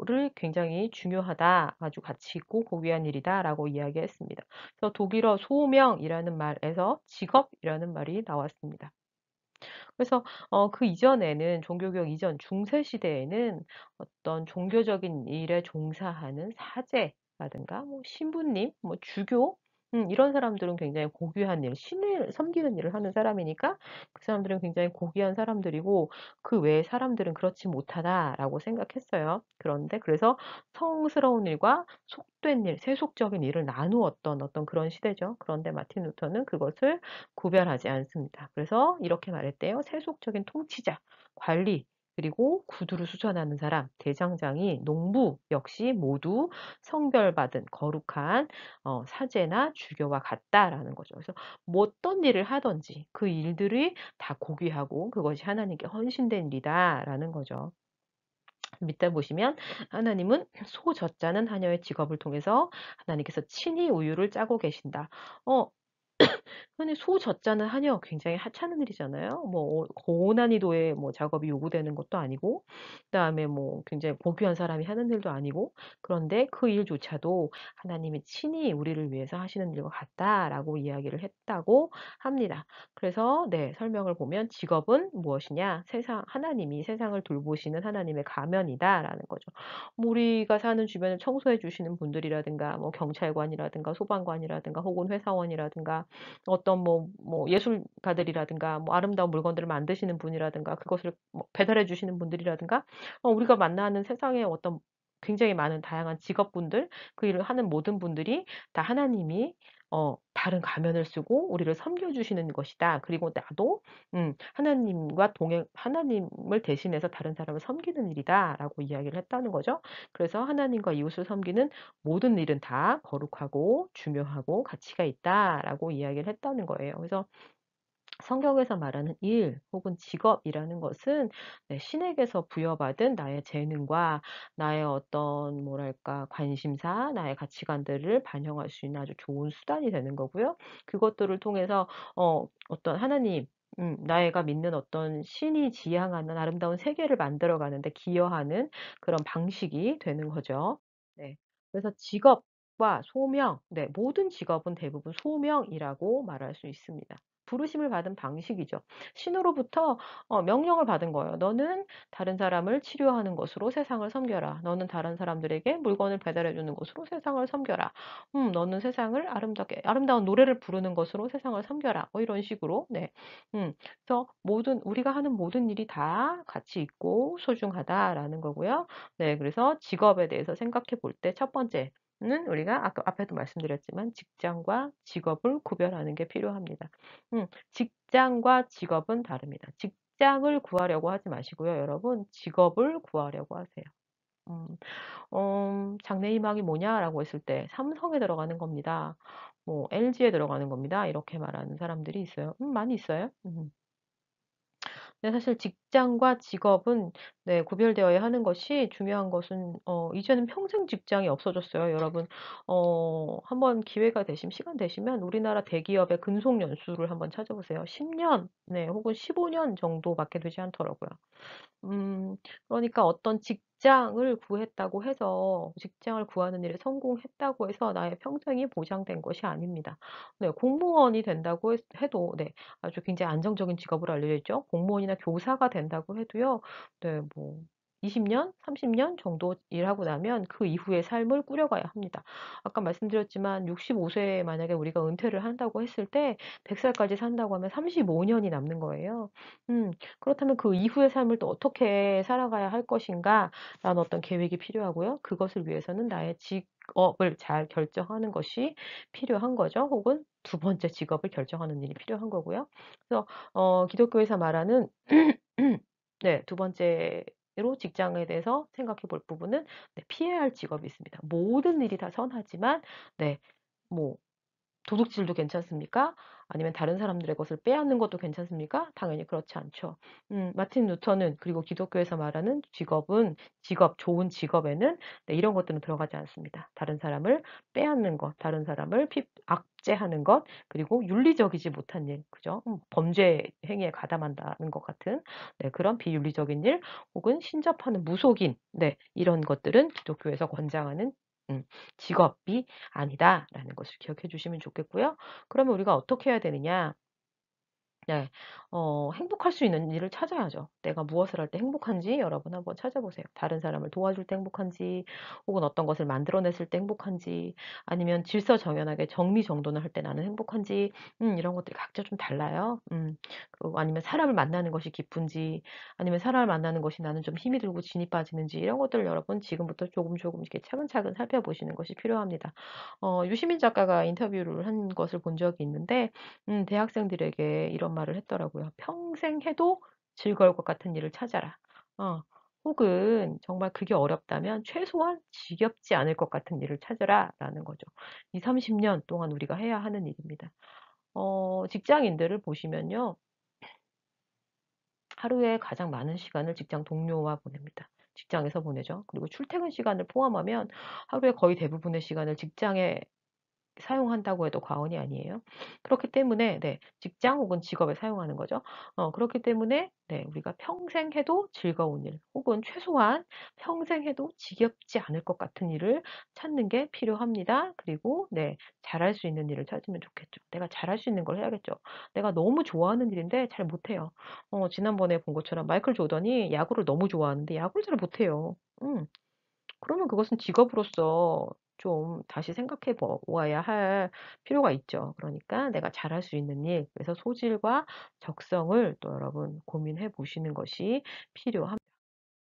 를 굉장히 중요하다. 아주 가치 있고 고귀한 일이다라고 이야기했습니다. 그래서 독일어 소명이라는 말에서 직업이라는 말이 나왔습니다. 그래서 그 이전에는 종교개혁 이전 중세 시대에는 어떤 종교적인 일에 종사하는 사제라든가 뭐 신부님, 뭐 주교 이런 사람들은 굉장히 고귀한 일, 신을 섬기는 일을 하는 사람이니까 그 사람들은 굉장히 고귀한 사람들이고 그 외의 사람들은 그렇지 못하다라고 생각했어요. 그런데 그래서 성스러운 일과 속된 일, 세속적인 일을 나누었던 어떤 그런 시대죠. 그런데 마틴 루터는 그것을 구별하지 않습니다. 그래서 이렇게 말했대요. 세속적인 통치자, 관리, 그리고 구두를 수선하는 사람, 대장장이, 농부 역시 모두 성별받은 거룩한 사제나 주교와 같다라는 거죠. 그래서 뭐 어떤 일을 하든지 그 일들이 다 고귀하고 그것이 하나님께 헌신된 일이다라는 거죠. 밑에 보시면 하나님은 소젖자는 하녀의 직업을 통해서 하나님께서 친히 우유를 짜고 계신다. 어, 흔히 소젖자는 하녀 굉장히 하찮은 일이잖아요. 뭐 고난이도의 뭐 작업이 요구되는 것도 아니고 그다음에 뭐 굉장히 고귀한 사람이 하는 일도 아니고 그런데 그 일조차도 하나님이 친히 우리를 위해서 하시는 일과 같다라고 이야기를 했다고 합니다. 그래서 네, 설명을 보면 직업은 무엇이냐? 하나님이 세상을 돌보시는 하나님의 가면이다라는 거죠. 뭐 우리가 사는 주변을 청소해 주시는 분들이라든가 뭐 경찰관이라든가 소방관이라든가 혹은 회사원이라든가 어떤 뭐 예술가들이라든가 뭐 아름다운 물건들을 만드시는 분이라든가 그것을 뭐 배달해 주시는 분들이라든가 우리가 만나는 세상의 어떤 굉장히 많은 다양한 직업군들 그 일을 하는 모든 분들이 다 하나님이 다른 가면을 쓰고 우리를 섬겨 주시는 것이다. 그리고 나도 하나님과 동행 하나님을 대신해서 다른 사람을 섬기는 일이다라고 이야기를 했다는 거죠. 그래서 하나님과 이웃을 섬기는 모든 일은 다 거룩하고 중요하고 가치가 있다라고 이야기를 했다는 거예요. 그래서 성경에서 말하는 일 혹은 직업이라는 것은 네, 신에게서 부여받은 나의 재능과 나의 어떤 뭐랄까 관심사, 나의 가치관들을 반영할 수 있는 아주 좋은 수단이 되는 거고요. 그것들을 통해서 어떤 하나님 나가 믿는 어떤 신이 지향하는 아름다운 세계를 만들어 가는데 기여하는 그런 방식이 되는 거죠. 네. 그래서 직업과 소명, 네, 모든 직업은 대부분 소명이라고 말할 수 있습니다. 부르심을 받은 방식이죠. 신으로부터 명령을 받은 거예요. 너는 다른 사람을 치료하는 것으로 세상을 섬겨라. 너는 다른 사람들에게 물건을 배달해 주는 것으로 세상을 섬겨라. 너는 세상을 아름답게 아름다운 노래를 부르는 것으로 세상을 섬겨라. 뭐 이런 식으로. 네. 그래서 모든 우리가 하는 모든 일이 다 가치 있고 소중하다라는 거고요. 네. 그래서 직업에 대해서 생각해 볼 때 첫 번째는 우리가 아까 앞에도 말씀드렸지만 직장과 직업을 구별하는 게 필요합니다. 직장과 직업은 다릅니다. 직장을 구하려고 하지 마시고요, 여러분. 직업을 구하려고 하세요. 음. "장래희망이 뭐냐?"라고 했을 때 "삼성에 들어가는 겁니다." 뭐 "LG에 들어가는 겁니다." 이렇게 말하는 사람들이 있어요. 많이 있어요. 네, 사실 직장과 직업은 네, 구별되어야 하는 것이 중요한 것은 이제는 평생 직장이 없어졌어요. 여러분 한번 기회가 되시면 시간 되시면 우리나라 대기업의 근속 연수를 한번 찾아보세요. 10년 네, 혹은 15년 정도밖에 되지 않더라고요. 그러니까 어떤 직장을 구했다고 해서 직장을 구하는 일에 성공했다고 해서 나의 평생이 보장된 것이 아닙니다. 네, 공무원이 된다고 해도 네, 아주 굉장히 안정적인 직업으로 알려져 있죠. 공무원이나 교사가 된다고 해도요. 네, 뭐 20년, 30년 정도 일하고 나면 그 이후의 삶을 꾸려가야 합니다. 아까 말씀드렸지만 65세에 만약에 우리가 은퇴를 한다고 했을 때 100살까지 산다고 하면 35년이 남는 거예요. 음. 그렇다면 그 이후의 삶을 또 어떻게 살아가야 할 것인가 라는 어떤 계획이 필요하고요. 그것을 위해서는 나의 직업을 잘 결정하는 것이 필요한 거죠. 혹은 두 번째 직업을 결정하는 일이 필요한 거고요. 그래서 기독교에서 말하는 네, 두 번째로 직장에 대해서 생각해 볼 부분은 네, 피해야 할 직업이 있습니다. 모든 일이 다 선하지만 네, 뭐 도둑질도 괜찮습니까? 아니면 다른 사람들의 것을 빼앗는 것도 괜찮습니까? 당연히 그렇지 않죠. 마틴 루터는 그리고 기독교에서 말하는 직업은 좋은 직업에는 네, 이런 것들은 들어가지 않습니다. 다른 사람을 빼앗는 것, 다른 사람을 악재하는 것, 그리고 윤리적이지 못한 일, 그죠? 범죄 행위에 가담한다는 것 같은 네, 그런 비윤리적인 일, 혹은 신접하는 무속인, 네, 이런 것들은 기독교에서 권장하는 음, 직업이 아니다라는 것을 기억해 주시면 좋겠고요. 그러면 우리가 어떻게 해야 되느냐? 네. 행복할 수 있는 일을 찾아야죠. 내가 무엇을 할 때 행복한지 여러분 한번 찾아보세요. 다른 사람을 도와줄 때 행복한지, 혹은 어떤 것을 만들어냈을 때 행복한지, 아니면 질서정연하게 정리정돈을 할 때 나는 행복한지, 이런 것들이 각자 좀 달라요. 아니면 사람을 만나는 것이 기쁜지, 아니면 사람을 만나는 것이 나는 좀 힘이 들고 진이 빠지는지, 이런 것들을 여러분 지금부터 조금 조금 이렇게 차근차근 살펴보시는 것이 필요합니다. 유시민 작가가 인터뷰를 한 것을 본 적이 있는데, 대학생들에게 이런 말을 했더라고요. "평생 해도 즐거울 것 같은 일을 찾아라." 어, 혹은 정말 그게 어렵다면 "최소한 지겹지 않을 것 같은 일을 찾아라."라는 거죠. 20-30년 동안 우리가 해야 하는 일입니다. 직장인들을 보시면요. 하루에 가장 많은 시간을 직장 동료와 보냅니다. 직장에서 보내죠. 그리고 출퇴근 시간을 포함하면 하루에 거의 대부분의 시간을 직장에 사용한다고 해도 과언이 아니에요. 그렇기 때문에 네, 직장 혹은 직업에 사용하는 거죠. 그렇기 때문에 네, 우리가 평생 해도 즐거운 일, 혹은 최소한 평생 해도 지겹지 않을 것 같은 일을 찾는 게 필요합니다. 그리고 네, 잘할 수 있는 일을 찾으면 좋겠죠. 내가 잘할 수 있는 걸 해야겠죠. 내가 너무 좋아하는 일인데 잘 못해요. 지난번에 본 것처럼 마이클 조던이 야구를 너무 좋아하는데 야구를 잘 못해요. 그러면 그것은 직업으로서 좀 다시 생각해 보아야 할 필요가 있죠. 그러니까 내가 잘할 수 있는 일, 그래서 소질과 적성을 또 여러분 고민해 보시는 것이 필요합니다.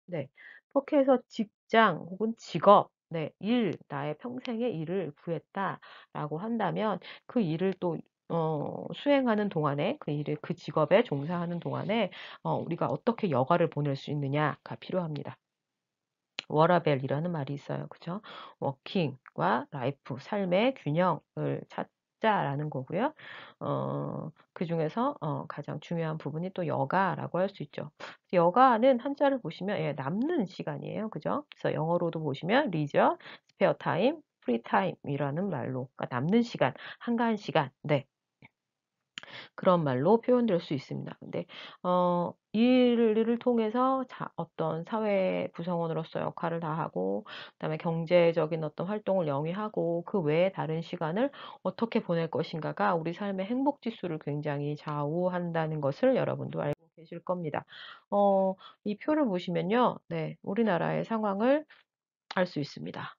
네. 그렇게 해서 직장 혹은 직업, 네, 나의 평생의 일을 구했다라고 한다면 그 일을 또 수행하는 동안에 그 직업에 종사하는 동안에 우리가 어떻게 여가를 보낼 수 있느냐가 필요합니다. 워라밸이라는 말이 있어요. 그죠? 워킹과 라이프, 삶의 균형을 찾자라는 거고요. 그중에서 가장 중요한 부분이 또 여가라고 할 수 있죠. 여가는 한자를 보시면 예, 남는 시간이에요. 그죠? 그래서 영어로도 보시면 leisure, spare time, free time이라는 말로 그러니까 남는 시간, 한가한 시간. 네. 그런 말로 표현될 수 있습니다. 근데 이 일을 통해서 어떤 사회 구성원으로서 역할을 다하고 그다음에 경제적인 어떤 활동을 영위하고 그 외에 다른 시간을 어떻게 보낼 것인가가 우리 삶의 행복 지수를 굉장히 좌우한다는 것을 여러분도 알고 계실 겁니다. 어 이 표를 보시면요. 네. 우리나라의 상황을 알 수 있습니다.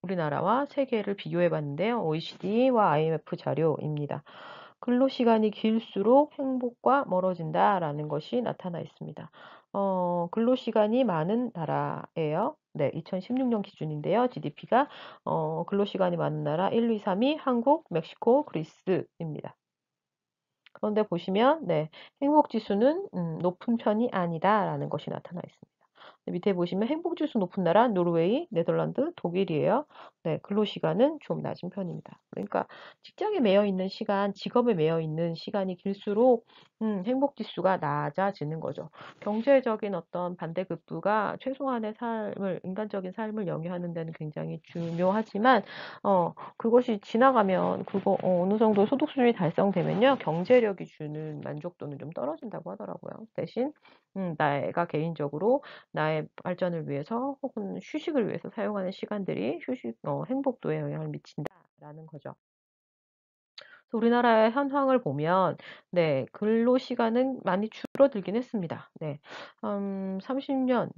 우리나라와 세계를 비교해 봤는데요. OECD와 IMF 자료입니다. 근로시간이 길수록 행복과 멀어진다라는 것이 나타나 있습니다. 근로시간이 많은 나라예요. 네, 2016년 기준인데요. GDP가 근로시간이 많은 나라 1, 2, 3위 한국, 멕시코, 그리스입니다. 그런데 보시면 네, 행복 지수는 높은 편이 아니다라는 것이 나타나 있습니다. 밑에 보시면 행복 지수 높은 나라 노르웨이, 네덜란드, 독일이에요. 네, 근로 시간은 좀 낮은 편입니다. 그러니까 직장에 매여 있는 시간, 직업에 매여 있는 시간이 길수록 행복 지수가 낮아지는 거죠. 경제적인 어떤 반대급부가 최소한의 삶을 인간적인 삶을 영위하는 데는 굉장히 중요하지만 그것이 지나가면 어느 정도 소득 수준이 달성되면요. 경제력이 주는 만족도는 좀 떨어진다고 하더라고요. 대신 내가 개인적으로 나의 발전을 위해서 혹은 휴식을 위해서 사용하는 시간들이 행복도에 영향을 미친다라는 거죠. 그래서 우리나라의 현황을 보면 네, 근로 시간은 많이 줄어들긴 했습니다. 네. 30년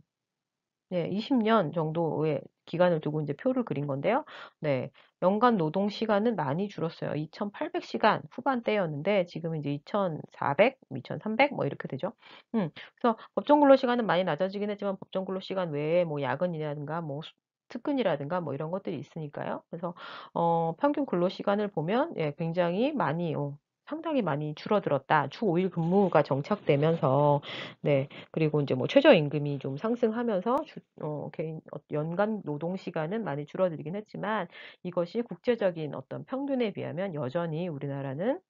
네, 20년 정도의 기간을 두고 이제 표를 그린 건데요. 네, 연간 노동 시간은 많이 줄었어요. 2,800시간 후반대였는데 지금은 이제 2,400, 2,300 뭐 이렇게 되죠. 그래서 법정 근로 시간은 많이 낮아지긴 했지만 법정 근로 시간 외에 뭐 야근이라든가 뭐 특근이라든가 뭐 이런 것들이 있으니까요. 그래서 평균 근로 시간을 보면 예, 굉장히 많이 상당히 많이 줄어들었다. 주 5일 근무가 정착되면서 네, 그리고 이제 뭐 최저임금이 좀 상승하면서 연간 노동 시간은 많이 줄어들긴 했지만 이것이 국제적인 어떤 평균에 비하면 여전히 우리나라는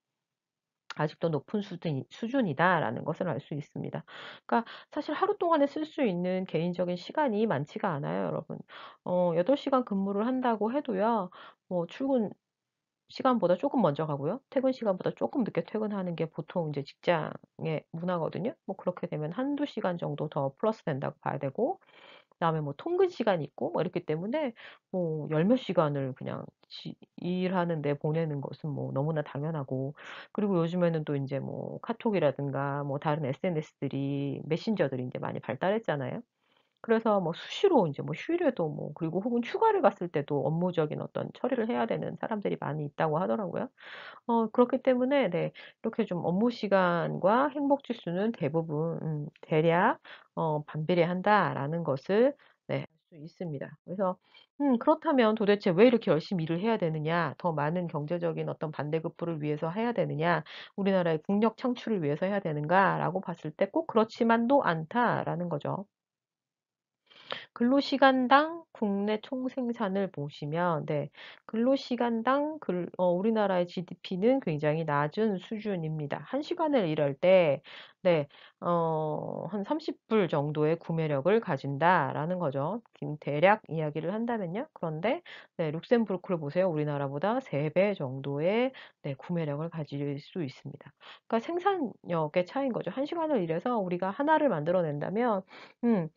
아직도 높은 수준이다라는 것을 알 수 있습니다. 그러니까 사실 하루 동안에 쓸 수 있는 개인적인 시간이 많지가 않아요, 여러분. 8시간 근무를 한다고 해도요, 뭐 출근 시간보다 조금 먼저 가고요. 퇴근 시간보다 조금 늦게 퇴근하는 게 보통 이제 직장의 문화거든요. 뭐 그렇게 되면 한두 시간 정도 더 플러스 된다고 봐야 되고, 그다음에 뭐 통근 시간이 있고 뭐 이렇기 때문에 뭐 열 몇 시간을 그냥 일하는 데 보내는 것은 뭐 너무나 당연하고, 그리고 요즘에는 또 인제 뭐 카톡이라든가 뭐 다른 SNS들이 메신저들이 인제 많이 발달했잖아요. 그래서 뭐 수시로 인제 뭐 휴일에도 뭐 그리고 혹은 휴가를 갔을 때도 업무적인 어떤 처리를 해야 되는 사람들이 많이 있다고 하더라고요. 그렇기 때문에 네, 이렇게 좀 업무 시간과 행복 지수는 대부분 대략 반비례한다라는 것을 네, 알 수 있습니다. 그래서 그렇다면 도대체 왜 이렇게 열심히 일을 해야 되느냐? 더 많은 경제적인 어떤 반대급부를 위해서 해야 되느냐? 우리나라의 국력 창출을 위해서 해야 되는가라고 봤을 때 꼭 그렇지만도 않다라는 거죠. 근로시간당 국내 총생산을 보시면 네, 근로시간당 우리나라의 GDP는 굉장히 낮은 수준입니다. 1시간을 일할 때 네, 한 30불 정도의 구매력을 가진다라는 거죠. 대략 이야기를 한다면요. 그런데 네, 룩셈부르크를 보세요. 우리나라보다 3배 정도의 네, 구매력을 가질 수 있습니다. 그러니까 생산력의 차이인 거죠. 1시간을 일해서 우리가 하나를 만들어낸다면 음,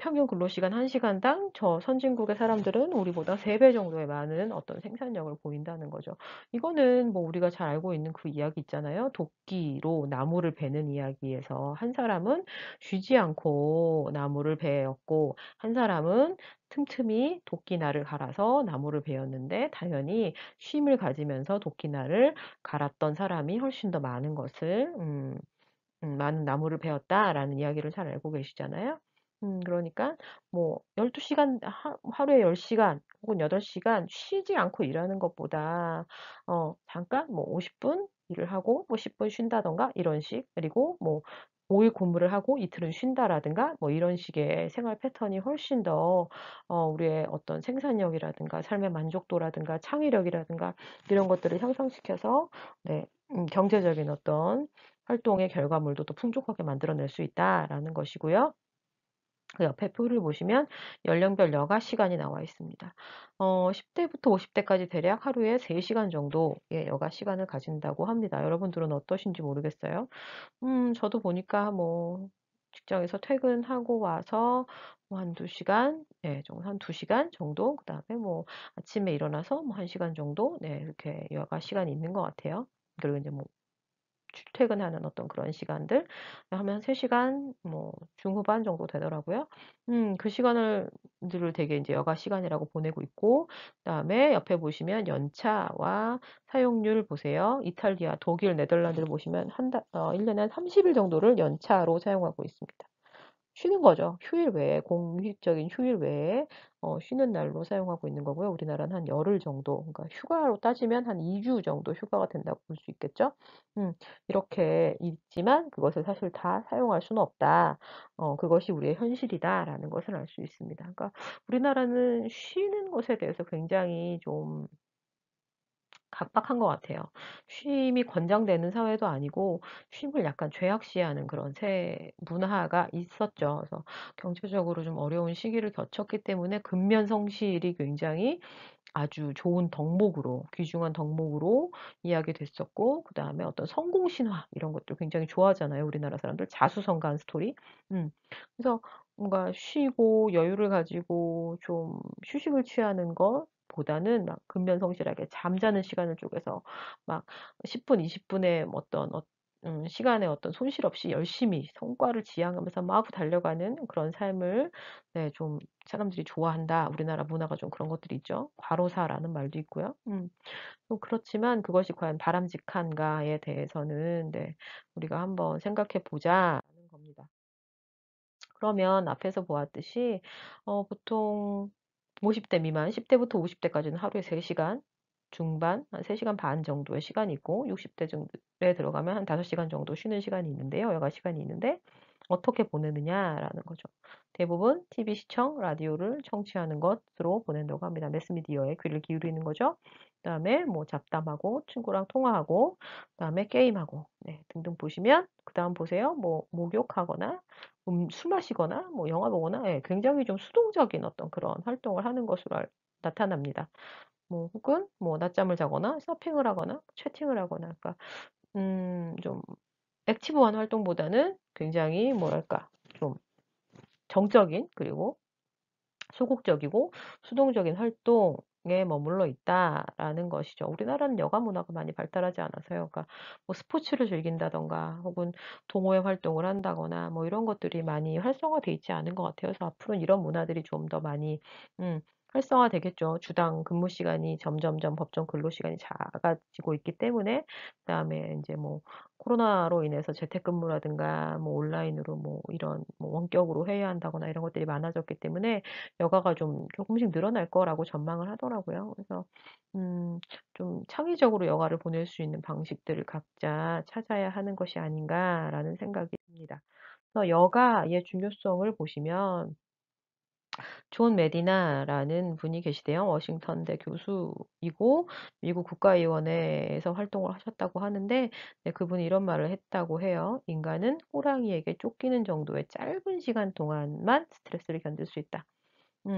평균 근로시간 1시간당 저 선진국의 사람들은 우리보다 3배 정도의 많은 어떤 생산력을 보인다는 거죠. 이거는 뭐 우리가 잘 알고 있는 그 이야기 있잖아요. 도끼로 나무를 베는 이야기에서 한 사람은 쉬지 않고 나무를 베었고 한 사람은 틈틈이 도끼날을 갈아서 나무를 베었는데 당연히 쉼을 가지면서 도끼날을 갈았던 사람이 훨씬 더 많은 것을 많은 나무를 베었다라는 이야기를 잘 알고 계시잖아요. 그러니까 뭐 12시간 하루에 10시간 혹은 8시간 쉬지 않고 일하는 것보다 잠깐 뭐 50분 일을 하고 뭐 10분 쉰다든가 이런 식, 그리고 뭐 5일 근무를 하고 이틀은 쉰다라든가 뭐 이런 식의 생활 패턴이 훨씬 더 우리의 어떤 생산력이라든가 삶의 만족도라든가 창의력이라든가 이런 것들을 향상시켜서 네, 경제적인 어떤 활동의 결과물도 더 풍족하게 만들어낼 수 있다라는 것이고요. 그 옆에 표를 보시면 연령별 여가 시간이 나와 있습니다. 10 대부터 50 대까지 대략 하루에 3 시간 정도의 여가 시간을 가진다고 합니다. 여러분들은 어떠신지 모르겠어요. 저도 보니까 뭐 직장에서 퇴근하고 와서 뭐 한 2 시간, 예, 정도 한 2 시간 정도, 그다음에 뭐 아침에 일어나서 뭐 1 시간 정도, 네, 이렇게 여가 시간이 있는 것 같아요. 그리고 인제 뭐 출퇴근하는 어떤 그런 시간들 하면 3 시간 뭐 중후반 정도 되더라고요. 그 시간을 들을 되게 인제 여가 시간이라고 보내고 있고, 그다음에 옆에 보시면 연차와 사용률 보세요. 이탈리아, 독일, 네덜란드를 보시면 1 년에 한 30일 정도를 연차로 사용하고 있습니다. 쉬는 거죠. 휴일 외에, 공식적인 휴일 외에 쉬는 날로 사용하고 있는 거고요. 우리나라는 한 열흘 정도, 그러니까 휴가로 따지면 한 2주 정도 휴가가 된다고 볼 수 있겠죠. 음 이렇게 있지만 그것을 사실 다 사용할 수는 없다. 그것이 우리의 현실이다라는 것을 알 수 있습니다. 그러니까 우리나라는 쉬는 것에 대해서 굉장히 좀 각박한 것 같아요. 쉼이 권장되는 사회도 아니고 쉼을 약간 죄악시하는 그런 문화가 있었죠. 그래서 경제적으로 좀 어려운 시기를 겪었기 때문에 근면성실이 굉장히 아주 좋은 덕목으로, 귀중한 덕목으로 이야기됐었고, 그다음에 어떤 성공 신화 이런 것들 굉장히 좋아하잖아요, 우리나라 사람들. 자수성가한 스토리. 음. 그래서 뭔가 쉬고 여유를 가지고 좀 휴식을 취하는 것보다는 막 근면성실하게 잠자는 시간을 쪼개서 막 10 분, 20 분의 어떤 시간의 어떤 손실 없이 열심히 성과를 지향하면서 막 달려가는 그런 삶을, 네, 좀 사람들이 좋아한다. 우리나라 문화가 좀 그런 것들이 있죠. 과로사라는 말도 있고요. 또 그렇지만 그것이 과연 바람직한가에 대해서는, 네, 우리가 한번 생각해 보자는 겁니다. 그러면 앞에서 보았듯이 보통 50대 미만, 10 대부터 50 대까지는 하루에 3 시간 중반, 한 3 시간 반 정도의 시간이 있고, 60대 정도에 들어가면 한 5 시간 정도 쉬는 시간이 있는데요. 여가 시간이 있는데 어떻게 보내느냐라는 거죠. 대부분 TV 시청, 라디오를 청취하는 것으로 보낸다고 합니다. 매스미디어에 귀를 기울이는 거죠. 그다음에 뭐 잡담하고 친구랑 통화하고, 그다음에 게임하고, 네, 등등 보시면, 그다음 보세요. 뭐 목욕하거나 술 마시거나 뭐 영화 보거나, 예, 굉장히 좀 수동적인 어떤 그런 활동을 하는 것으로 나타납니다. 뭐 혹은 뭐 낮잠을 자거나 서핑을 하거나 채팅을 하거나, 그러니까 좀 액티브한 활동보다는 굉장히 뭐랄까, 좀 정적인, 그리고 소극적이고 수동적인 활동에 머물러 있다라는 것이죠. 우리나라는 여가 문화가 많이 발달하지 않아서요. 그러니까 뭐 스포츠를 즐긴다든가 혹은 동호회 활동을 한다거나 뭐 이런 것들이 많이 활성화돼 있지 않은 것 같아요. 그래서 앞으로는 이런 문화들이 좀 더 많이 음 활성화되겠죠. 주당 근무 시간이 점점점 법정 근로 시간이 작아지고 있기 때문에. 그다음에 인제 뭐 코로나로 인해서 재택근무라든가 뭐 온라인으로 뭐 이런 뭐 원격으로 회의한다거나 이런 것들이 많아졌기 때문에 여가가 좀 조금씩 늘어날 거라고 전망을 하더라고요. 그래서 좀 '창의적으로 여가를 보낼 수 있는 방식들을 각자 찾아야 하는 것이 아닌가.'라는 생각이 듭니다. 그래서 여가의 중요성을 보시면 존 메디나라는 분이 계시대요. 워싱턴대 교수이고 미국 국가위원회에서 활동을 하셨다고 하는데, 네, 그분이 이런 말을 했다고 해요. "인간은 호랑이에게 쫓기는 정도의 짧은 시간 동안만 스트레스를 견딜 수 있다."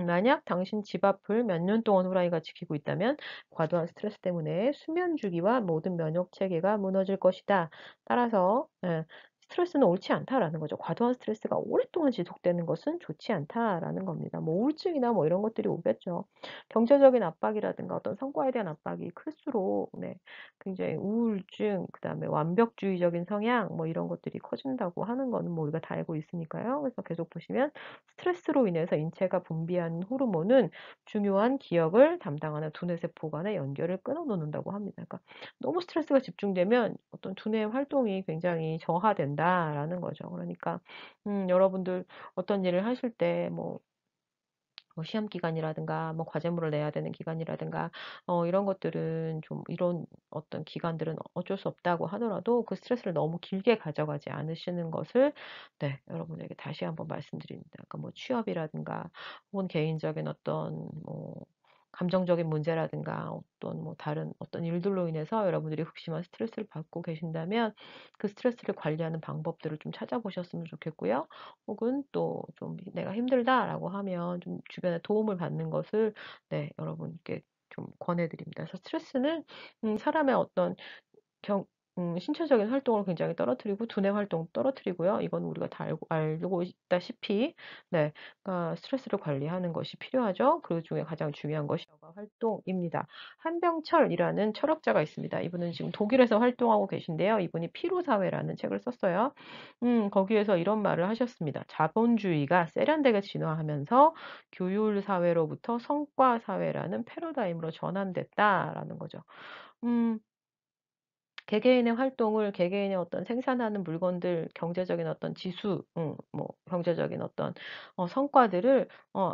만약 당신 집 앞을 몇 년 동안 호랑이가 지키고 있다면 과도한 스트레스 때문에 수면 주기와 모든 면역 체계가 무너질 것이다. 따라서, 예, 스트레스는 옳지 않다라는 거죠. 과도한 스트레스가 오랫동안 지속되는 것은 좋지 않다라는 겁니다. 뭐 우울증이나 뭐 이런 것들이 오겠죠. 경제적인 압박이라든가 어떤 성과에 대한 압박이 클수록, 네, 굉장히 우울증, 그다음에 완벽주의적인 성향 뭐 이런 것들이 커진다고 하는 거는 뭐 우리가 다 알고 있으니까요. 그래서 계속 보시면 스트레스로 인해서 인체가 분비하는 호르몬은 중요한 기억을 담당하는 두뇌 세포 간의 연결을 끊어 놓는다고 합니다. 그러니까 너무 스트레스가 집중되면 어떤 두뇌의 활동이 굉장히 저하된다라는 거죠. 그러니까 여러분들 어떤 일을 하실 때 뭐 시험 기간이라든가 뭐 과제물을 내야 되는 기간이라든가 이런 것들은 좀, 이런 어떤 기간들은 어쩔 수 없다고 하더라도 그 스트레스를 너무 길게 가져가지 않으시는 것을, 네, 여러분에게 다시 한번 말씀드립니다. 그러니까 뭐 취업이라든가 혹은 개인적인 어떤 뭐 감정적인 문제라든가 어떤 뭐 다른 어떤 일들로 인해서 여러분들이 극심한 스트레스를 받고 계신다면 그 스트레스를 관리하는 방법들을 좀 찾아보셨으면 좋겠고요. 혹은 또 좀 내가 힘들다라고 하면 좀 주변에 도움을 받는 것을 네, 여러분께 좀 권해드립니다. 그래서 스트레스는 사람의 어떤 경 신체적인 활동을 굉장히 떨어뜨리고 두뇌 활동 떨어뜨리고요. 이건 우리가 다 알고 있다시피 네. 스트레스를 관리하는 것이 필요하죠. 그중에 가장 중요한 것이 여가 활동입니다. 한병철이라는 철학자가 있습니다. 이분은 지금 독일에서 활동하고 계신데요. 이분이 피로사회라는 책을 썼어요. 거기에서 이런 말을 하셨습니다. 자본주의가 세련되게 진화하면서 교율 사회로부터 성과 사회라는 패러다임으로 전환됐다라는 거죠. 음. 개개인의 활동을 개개인의 어떤 생산하는 물건들 경제적인 어떤 지수 뭐 경제적인 어떤 성과들을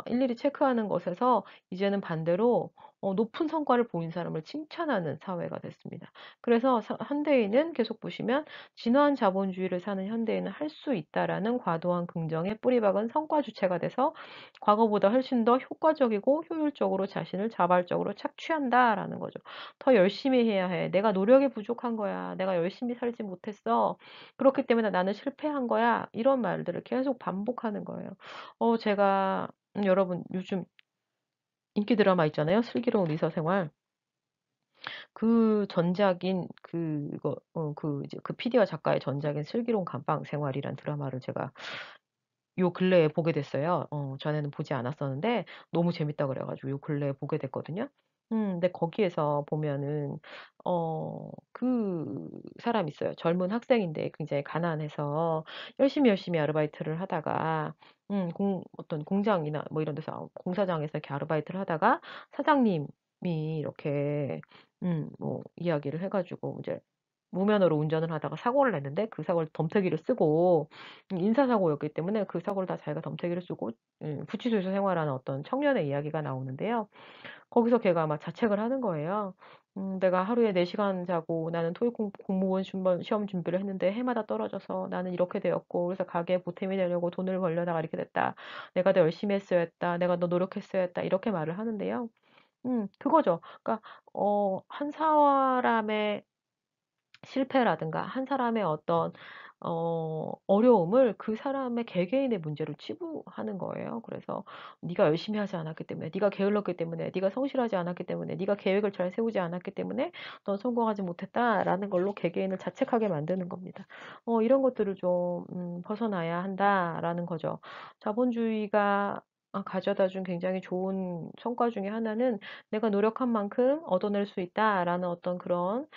일일이 체크하는 것에서 이제는 반대로 높은 성과를 보인 사람을 칭찬하는 사회가 됐습니다. 그래서 현대인은 계속 보시면 진화한 자본주의를 사는 현대인은 할 수 있다라는 과도한 긍정에 뿌리박은 성과 주체가 돼서 과거보다 훨씬 더 효과적이고 효율적으로 자신을 자발적으로 착취한다라는 거죠. 더 열심히 해야 해. 내가 노력이 부족한 거야. 내가 열심히 살지 못했어. 그렇기 때문에 나는 실패한 거야. 이런 말들을 계속 반복하는 거예요. 제가 여러분 요즘 인기 드라마 있잖아요. 슬기로운 의사생활. 그 전작인 그거 그 이제 그 PD와 작가의 전작인 슬기로운 감방 생활이란 드라마를 제가 요 근래에 보게 됐어요. 전에는 보지 않았었는데 너무 재밌다 그래 가지고 요 근래에 보게 됐거든요. 근데 거기에서 보면은 그 사람이 있어요. 젊은 학생인데 굉장히 가난해서 열심히 아르바이트를 하다가 어떤 공장이나 뭐 이런 데서 공사장에서 이렇게 아르바이트를 하다가 사장님이 이렇게 뭐 이야기를 해 가지고 이제 무면허로 운전을 하다가 사고를 냈는데 그 사고를 덤태기를 쓰고 인사사고였기 때문에 그 사고를 다 자기가 덤태기를 쓰고 구치소에서 생활하는 어떤 청년의 이야기가 나오는데요. 거기서 걔가 막 자책을 하는 거예요. "내가 하루에 4 시간 자고 나는 토익 공무원 시험 준비를 했는데 해마다 떨어져서 나는 이렇게 되었고 그래서 가게에 보탬이 되려고 돈을 벌려다가 이렇게 됐다. 내가 더 열심히 했어야 했다. 내가 더 노력했어야 했다." 이렇게 말을 하는데요. 그거죠. 그러니까 한 사람의 실패라든가 한 사람의 어떤 어려움을 그 사람의 개개인의 문제로 치부하는 거예요. 그래서 "네가 열심히 하지 않았기 때문에, 네가 게을렀기 때문에, 네가 성실하지 않았기 때문에, 네가 계획을 잘 세우지 않았기 때문에 넌 성공하지 못했다."라는 걸로 개개인을 자책하게 만드는 겁니다. 이런 것들을 좀 벗어나야 한다라는 거죠. 자본주의가 가져다 준 굉장히 좋은 성과 중에 하나는 '내가 노력한 만큼 얻어낼 수 있다.'라는 어떤 그런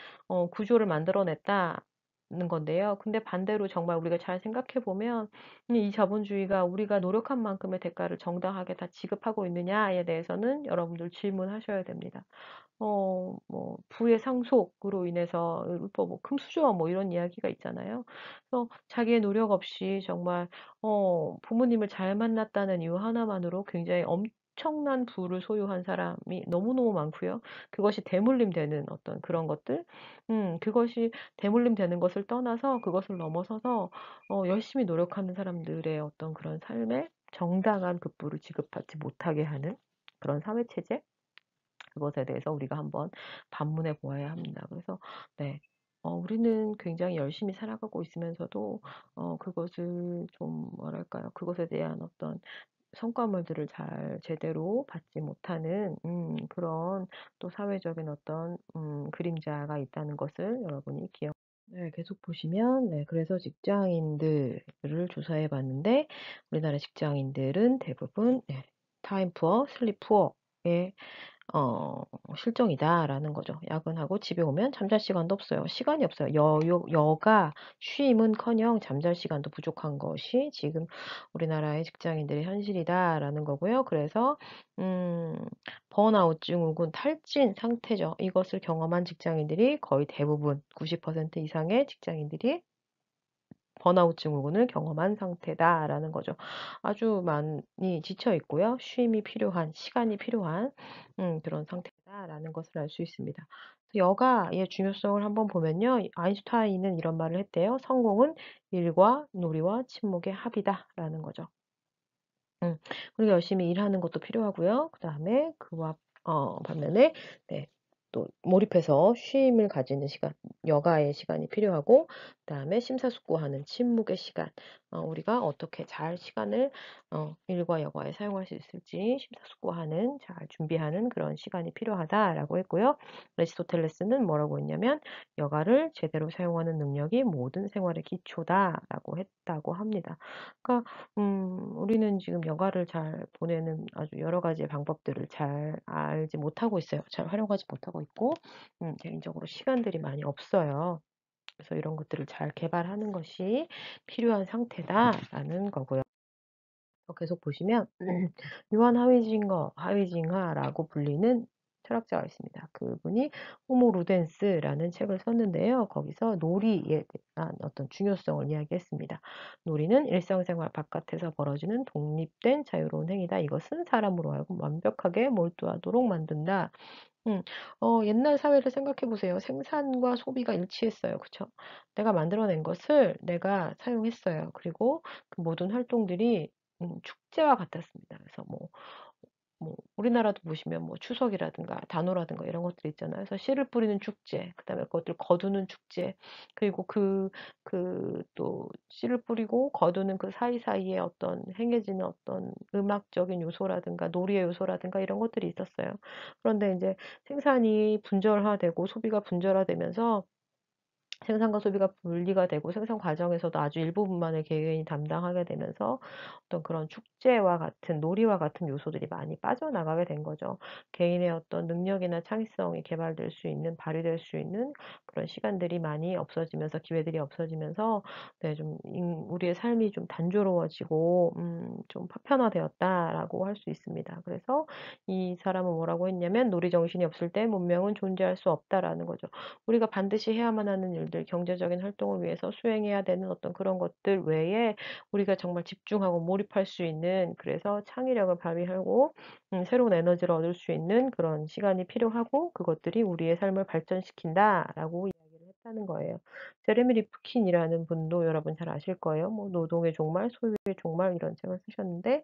구조를 만들어 냈다는 건데요. 근데 반대로 정말 우리가 잘 생각해 보면 이 자본주의가 우리가 노력한 만큼의 대가를 정당하게 다 지급하고 있느냐에 대해서는 여러분들 질문하셔야 됩니다. 뭐 부의 상속으로 인해서 뭐 금수저 뭐 이런 이야기가 있잖아요. 그래서 자기의 노력 없이 정말 부모님을 잘 만났다는 이유 하나만으로 굉장히 엄청난 부를 소유한 사람이 너무너무 많고요. 그것이 대물림 되는 어떤 그런 것들 그것이 대물림 되는 것을 떠나서 그것을 넘어서서 열심히 노력하는 사람들의 어떤 그런 삶에 정당한 급부를 지급받지 못하게 하는 그런 사회 체제? 그것에 대해서 우리가 한번 반문해 보아야 합니다. 그래서 네. 우리는 굉장히 열심히 살아가고 있으면서도 그것을 좀 뭐랄까요? 그것에 대한 어떤 성과물들을 잘 제대로 받지 못하는 그런 또 사회적인 어떤 그림자가 있다는 것을 여러분이 기억 네, 계속 보시면 네, 그래서 직장인들을 조사해 봤는데 우리나라 직장인들은 대부분 네, 타임 푸어, 슬립 푸어의 어 실정이다라는 거죠. 야근하고 집에 오면 잠잘 시간도 없어요. 시간이 없어요. 여가 쉼은커녕 잠잘 시간도 부족한 것이 지금 우리나라의 직장인들의 현실이다라는 거고요. 그래서 음 번아웃 증후군 탈진 상태죠. 이것을 경험한 직장인들이 거의 대부분 90% 이상의 직장인들이 번아웃 증후군을 경험한 상태다라는 거죠. 아주 많이 지쳐 있고요. 쉼이 필요한, 시간이 필요한 그런 상태다라는 것을 알 수 있습니다. 여가의 중요성을 한번 보면요. 아인슈타인은 이런 말을 했대요. "성공은 일과 놀이와 침묵의 합이다."라는 거죠. 음. 그리고 열심히 일하는 것도 필요하고요. 그다음에 그와 반면에 네 또 몰입해서 쉼을 가지는 시간, 여가의 시간이 필요하고 그다음에 심사숙고하는 침묵의 시간, 우리가 어떻게 잘 시간을 일과 여가에 사용할 수 있을지 심사숙고하는, 잘 준비하는 그런 시간이 필요하다라고 했고요. 아리스토텔레스는 뭐라고 했냐면 "여가를 제대로 사용하는 능력이 모든 생활의 기초다."라고 했다고 합니다. 그러니까 우리는 지금 여가를 잘 보내는 아주 여러 가지의 방법들을 잘 알지 못하고 있어요. 잘 활용하지 못하고 있고, 개인적으로 시간들이 많이 없어요. 그래서 이런 것들을 잘 개발하는 것이 필요한 상태다라는 거고요. 계속 보시면 요한 하위징하라고 불리는 철학자가 있습니다. 그분이 호모 루덴스라는 책을 썼는데요. 거기서 놀이에 대한 어떤 중요성을 이야기했습니다. 놀이는 일상생활 바깥에서 벌어지는 독립된 자유로운 행위다. 이것은 사람으로 하여금 완벽하게 몰두하도록 만든다. 음, 옛날 사회를 생각해 보세요. 생산과 소비가 일치했어요. 그쵸? 내가 만들어낸 것을 내가 사용했어요. 그리고 그 모든 활동들이 축제와 같았습니다. 그래서 우리나라도 보시면 추석이라든가 단오라든가 이런 것들 있잖아요. 그래서 씨를 뿌리는 축제, 그다음에 그것들 거두는 축제, 그리고 또 씨를 뿌리고 거두는 그 사이사이에 어떤 행해지는 어떤 음악적인 요소라든가 놀이의 요소라든가 이런 것들이 있었어요. 그런데 이제 생산이 분절화되고 소비가 분절화되면서 생산과 소비가 분리가 되고 생산 과정에서도 아주 일부분만을 개개인이 담당하게 되면서 어떤 그런 축제와 같은 놀이와 같은 요소들이 많이 빠져나가게 된 거죠. 개인의 어떤 능력이나 창의성이 개발될 수 있는, 발휘될 수 있는 그런 시간들이 많이 없어지면서, 기회들이 없어지면서 네, 우리의 삶이 좀 단조로워지고 좀 파편화되었다라고 할 수 있습니다. 그래서 이 사람은 뭐라고 했냐면 놀이 정신이 없을 때 문명은 존재할 수 없다라는 거죠. 우리가 반드시 해야만 하는 일들, 경제적인 활동을 위해서 수행해야 되는 어떤 그런 것들 외에 우리가 정말 집중하고 몰입할 수 있는, 그래서 창의력을 발휘하고 새로운 에너지를 얻을 수 있는 그런 시간이 필요하고 그것들이 우리의 삶을 발전시킨다라고 이야기를 했다는 거예요. 제레미 리프킨이라는 분도 여러분 잘 아실 거예요. 노동의 종말, 소유의 종말 이런 책을 쓰셨는데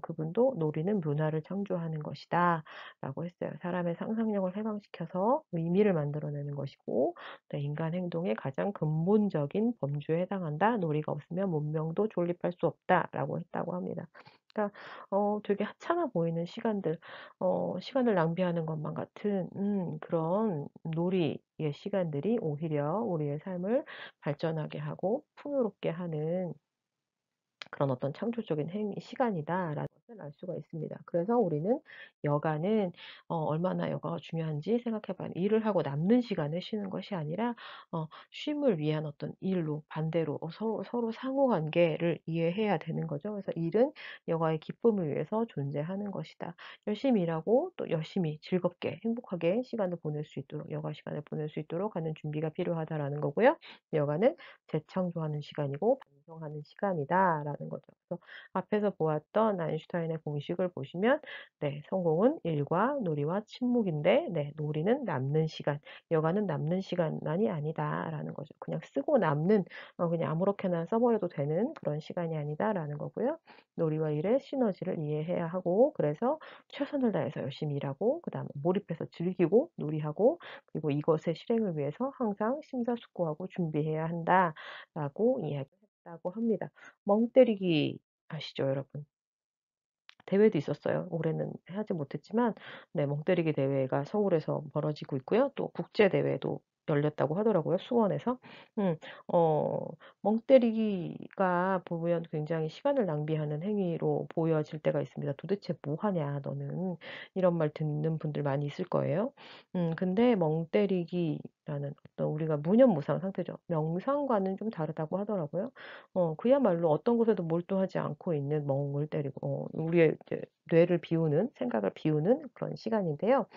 그분도 놀이는 문화를 창조하는 것이다 라고 했어요. 사람의 상상력을 해방시켜서 의미를 만들어내는 것이고 네, 인간 행동의 가장 근본적인 범주에 해당한다. 놀이가 없으면 문명도 존립할 수 없다라고 했다고 합니다. 그러니까 되게 하찮아 보이는 시간들, 시간을 낭비하는 것만 같은 그런 놀이의 시간들이 오히려 우리의 삶을 발전하게 하고 풍요롭게 하는 그런 어떤 창조적인 시간이다라는 것을 알 수가 있습니다. 그래서 우리는 여가는 얼마나 여가가 중요한지 생각해 봐요. 일을 하고 남는 시간을 쉬는 것이 아니라 쉼을 위한 어떤 일로, 반대로 서로 상호관계를 이해해야 되는 거죠. 그래서 일은 여가의 기쁨을 위해서 존재하는 것이다. 열심히 일하고 또 열심히 즐겁게 행복하게 시간을 보낼 수 있도록, 여가 시간을 보낼 수 있도록 하는 준비가 필요하다라는 거고요. 여가는 재창조하는 시간이고 반성하는 시간이다라는 거죠. 그래서 앞에서 보았던 아인슈타인의 공식을 보시면 네, 성공은 일과 놀이와 침묵인데 네, 놀이는 남는 시간, 여가는 남는 시간만이 아니다라는 거죠. 그냥 쓰고 남는 그냥 아무렇게나 써버려도 되는 그런 시간이 아니다라는 거고요. 놀이와 일의 시너지를 이해해야 하고 그래서 최선을 다해서 열심히 일하고 그다음에 몰입해서 즐기고 놀이하고 그리고 이것의 실행을 위해서 항상 심사숙고하고 준비해야 한다라고 이야기했다고 합니다. 멍 때리기 아시죠, 여러분? 대회도 있었어요. 올해는 하지 못했지만 네, 멍 때리기 대회가 서울에서 벌어지고 있고요. 또 국제 대회도 열렸다고 하더라고요, 수원에서. 음, 어, 멍 때리기가 보면 굉장히 시간을 낭비하는 행위로 보여질 때가 있습니다. 도대체 뭐 하냐, 너는. 이런 말 듣는 분들 많이 있을 거예요. 근데 멍 때리기라는 어떤 우리가 무념무상 상태죠. 명상과는 좀 다르다고 하더라고요. 그야말로 어떤 곳에도 몰두하지 않고 있는 멍을 때리고 우리의 이제 뇌를 비우는, 생각을 비우는 그런 시간인데요.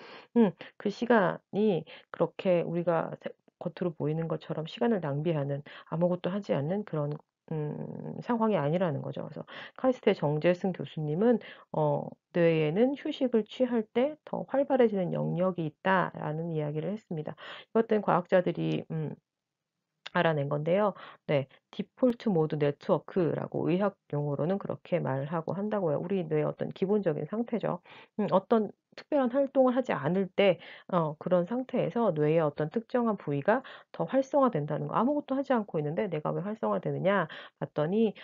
그 시간이 그렇게 우리가 겉으로 보이는 것처럼 시간을 낭비하는, 아무것도 하지 않는 그런 상황이 아니라는 거죠. 그래서 카이스트의 정재승 교수님은 뇌에는 휴식을 취할 때 더 활발해지는 영역이 있다라는 이야기를 했습니다. 이것들은 과학자들이 알아낸 건데요. 네. 디폴트 모드 네트워크라고 의학 용어로는 그렇게 말하고 한다고요. 우리 뇌의 어떤 기본적인 상태죠. 어떤 특별한 활동을 하지 않을 때 그런 상태에서 뇌의 어떤 특정한 부위가 더 활성화된다는 거. 아무것도 하지 않고 있는데 '내가 왜 활성화되느냐.' 봤더니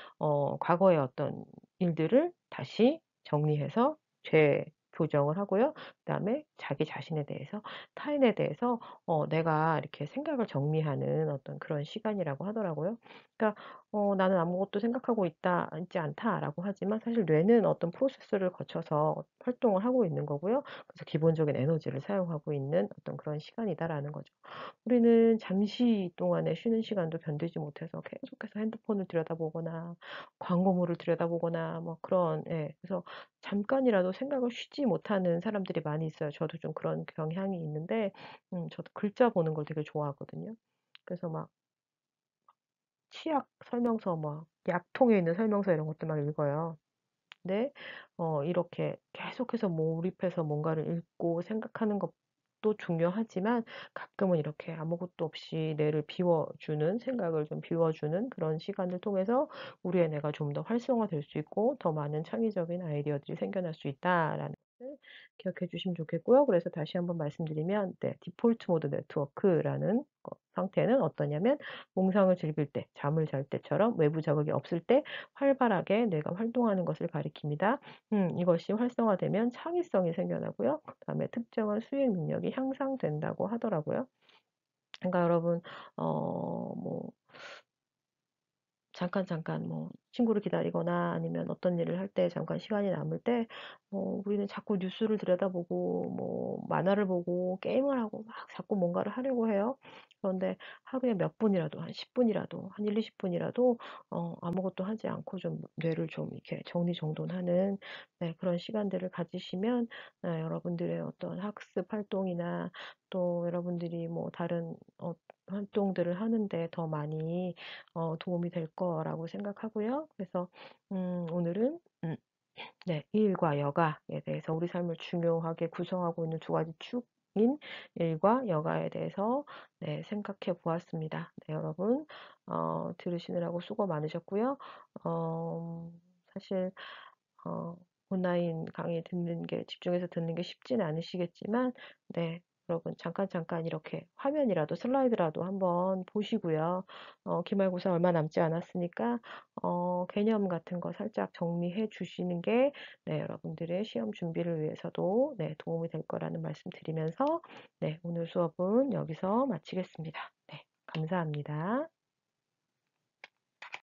과거의 어떤 일들을 다시 정리해서 재교정을 하고요. 그다음에 자기 자신에 대해서 타인에 대해서 내가 이렇게 생각을 정리하는 어떤 그런 시간이라고 하더라고요. 그러니까 '나는 아무것도 생각하고 있지 않다.'라고 하지만 사실 뇌는 어떤 프로세스를 거쳐서 활동을 하고 있는 거고요. 그래서 기본적인 에너지를 사용하고 있는 어떤 그런 시간이다라는 거죠. 우리는 잠시 동안의 쉬는 시간도 견디지 못해서 계속해서 핸드폰을 들여다보거나 광고물을 들여다보거나 뭐 그런, 예, 그래서 잠깐이라도 생각을 쉬지 못하는 사람들이 많이 있어요. 저도 좀 그런 경향이 있는데 저도 글자 보는 걸 되게 좋아하거든요. 그래서 막 치약 설명서, 막 약통에 있는 설명서 이런 것도 막 읽어요. 네. 이렇게 계속해서 몰입해서 뭔가를 읽고 생각하는 것도 중요하지만 가끔은 이렇게 아무것도 없이 뇌를 비워주는, 생각을 좀 비워주는 그런 시간을 통해서 우리의 뇌가 좀 더 활성화될 수 있고 더 많은 창의적인 아이디어들이 생겨날 수 있다라는 것을 기억해 주시면 좋겠고요. 그래서 다시 한번 말씀드리면, 네, 디폴트 모드 네트워크라는 상태는 어떠냐면 몽상을 즐길 때, 잠을 잘 때처럼 외부 자극이 없을 때 활발하게 뇌가 활동하는 것을 가리킵니다. 이것이 활성화되면 창의성이 생겨나고요. 그다음에 특정한 수행 능력이 향상된다고 하더라고요. 그러니까 여러분, 뭐 잠깐 뭐 친구를 기다리거나 아니면 어떤 일을 할 때 잠깐 시간이 남을 때 우리는 자꾸 뉴스를 들여다보고 뭐 만화를 보고 게임을 하고 막 자꾸 뭔가를 하려고 해요. 그런데 하루에 몇 분이라도, 한 10 분이라도, 한 1-20 분이라도 아무것도 하지 않고 좀 뇌를 좀 이렇게 정리정돈하는, 네, 그런 시간들을 가지시면 여러분들의 어떤 학습 활동이나 또 여러분들이 뭐 다른 활동들을 하는 데 더 많이 도움이 될 거라고 생각하고요. 그래서 오늘은 네, 일과 여가에 대해서 우리 삶을 중요하게 구성하고 있는 두 가지 축인 일과 여가에 대해서, 네, 생각해 보았습니다. 네, 여러분, 들으시느라고 수고 많으셨고요. 어, 사실 어 온라인 강의 듣는 게, 집중해서 듣는 게 쉽지는 않으시겠지만, 네, 여러분 잠깐 이렇게 화면이라도 슬라이드라도 한번 보시고요. 기말고사 얼마 남지 않았으니까 개념 같은 거 살짝 정리해 주시는 게, 네, 여러분들의 시험 준비를 위해서도, 네, 도움이 될 거라는 말씀 드리면서, 네, 오늘 수업은 여기서 마치겠습니다. 네, 감사합니다.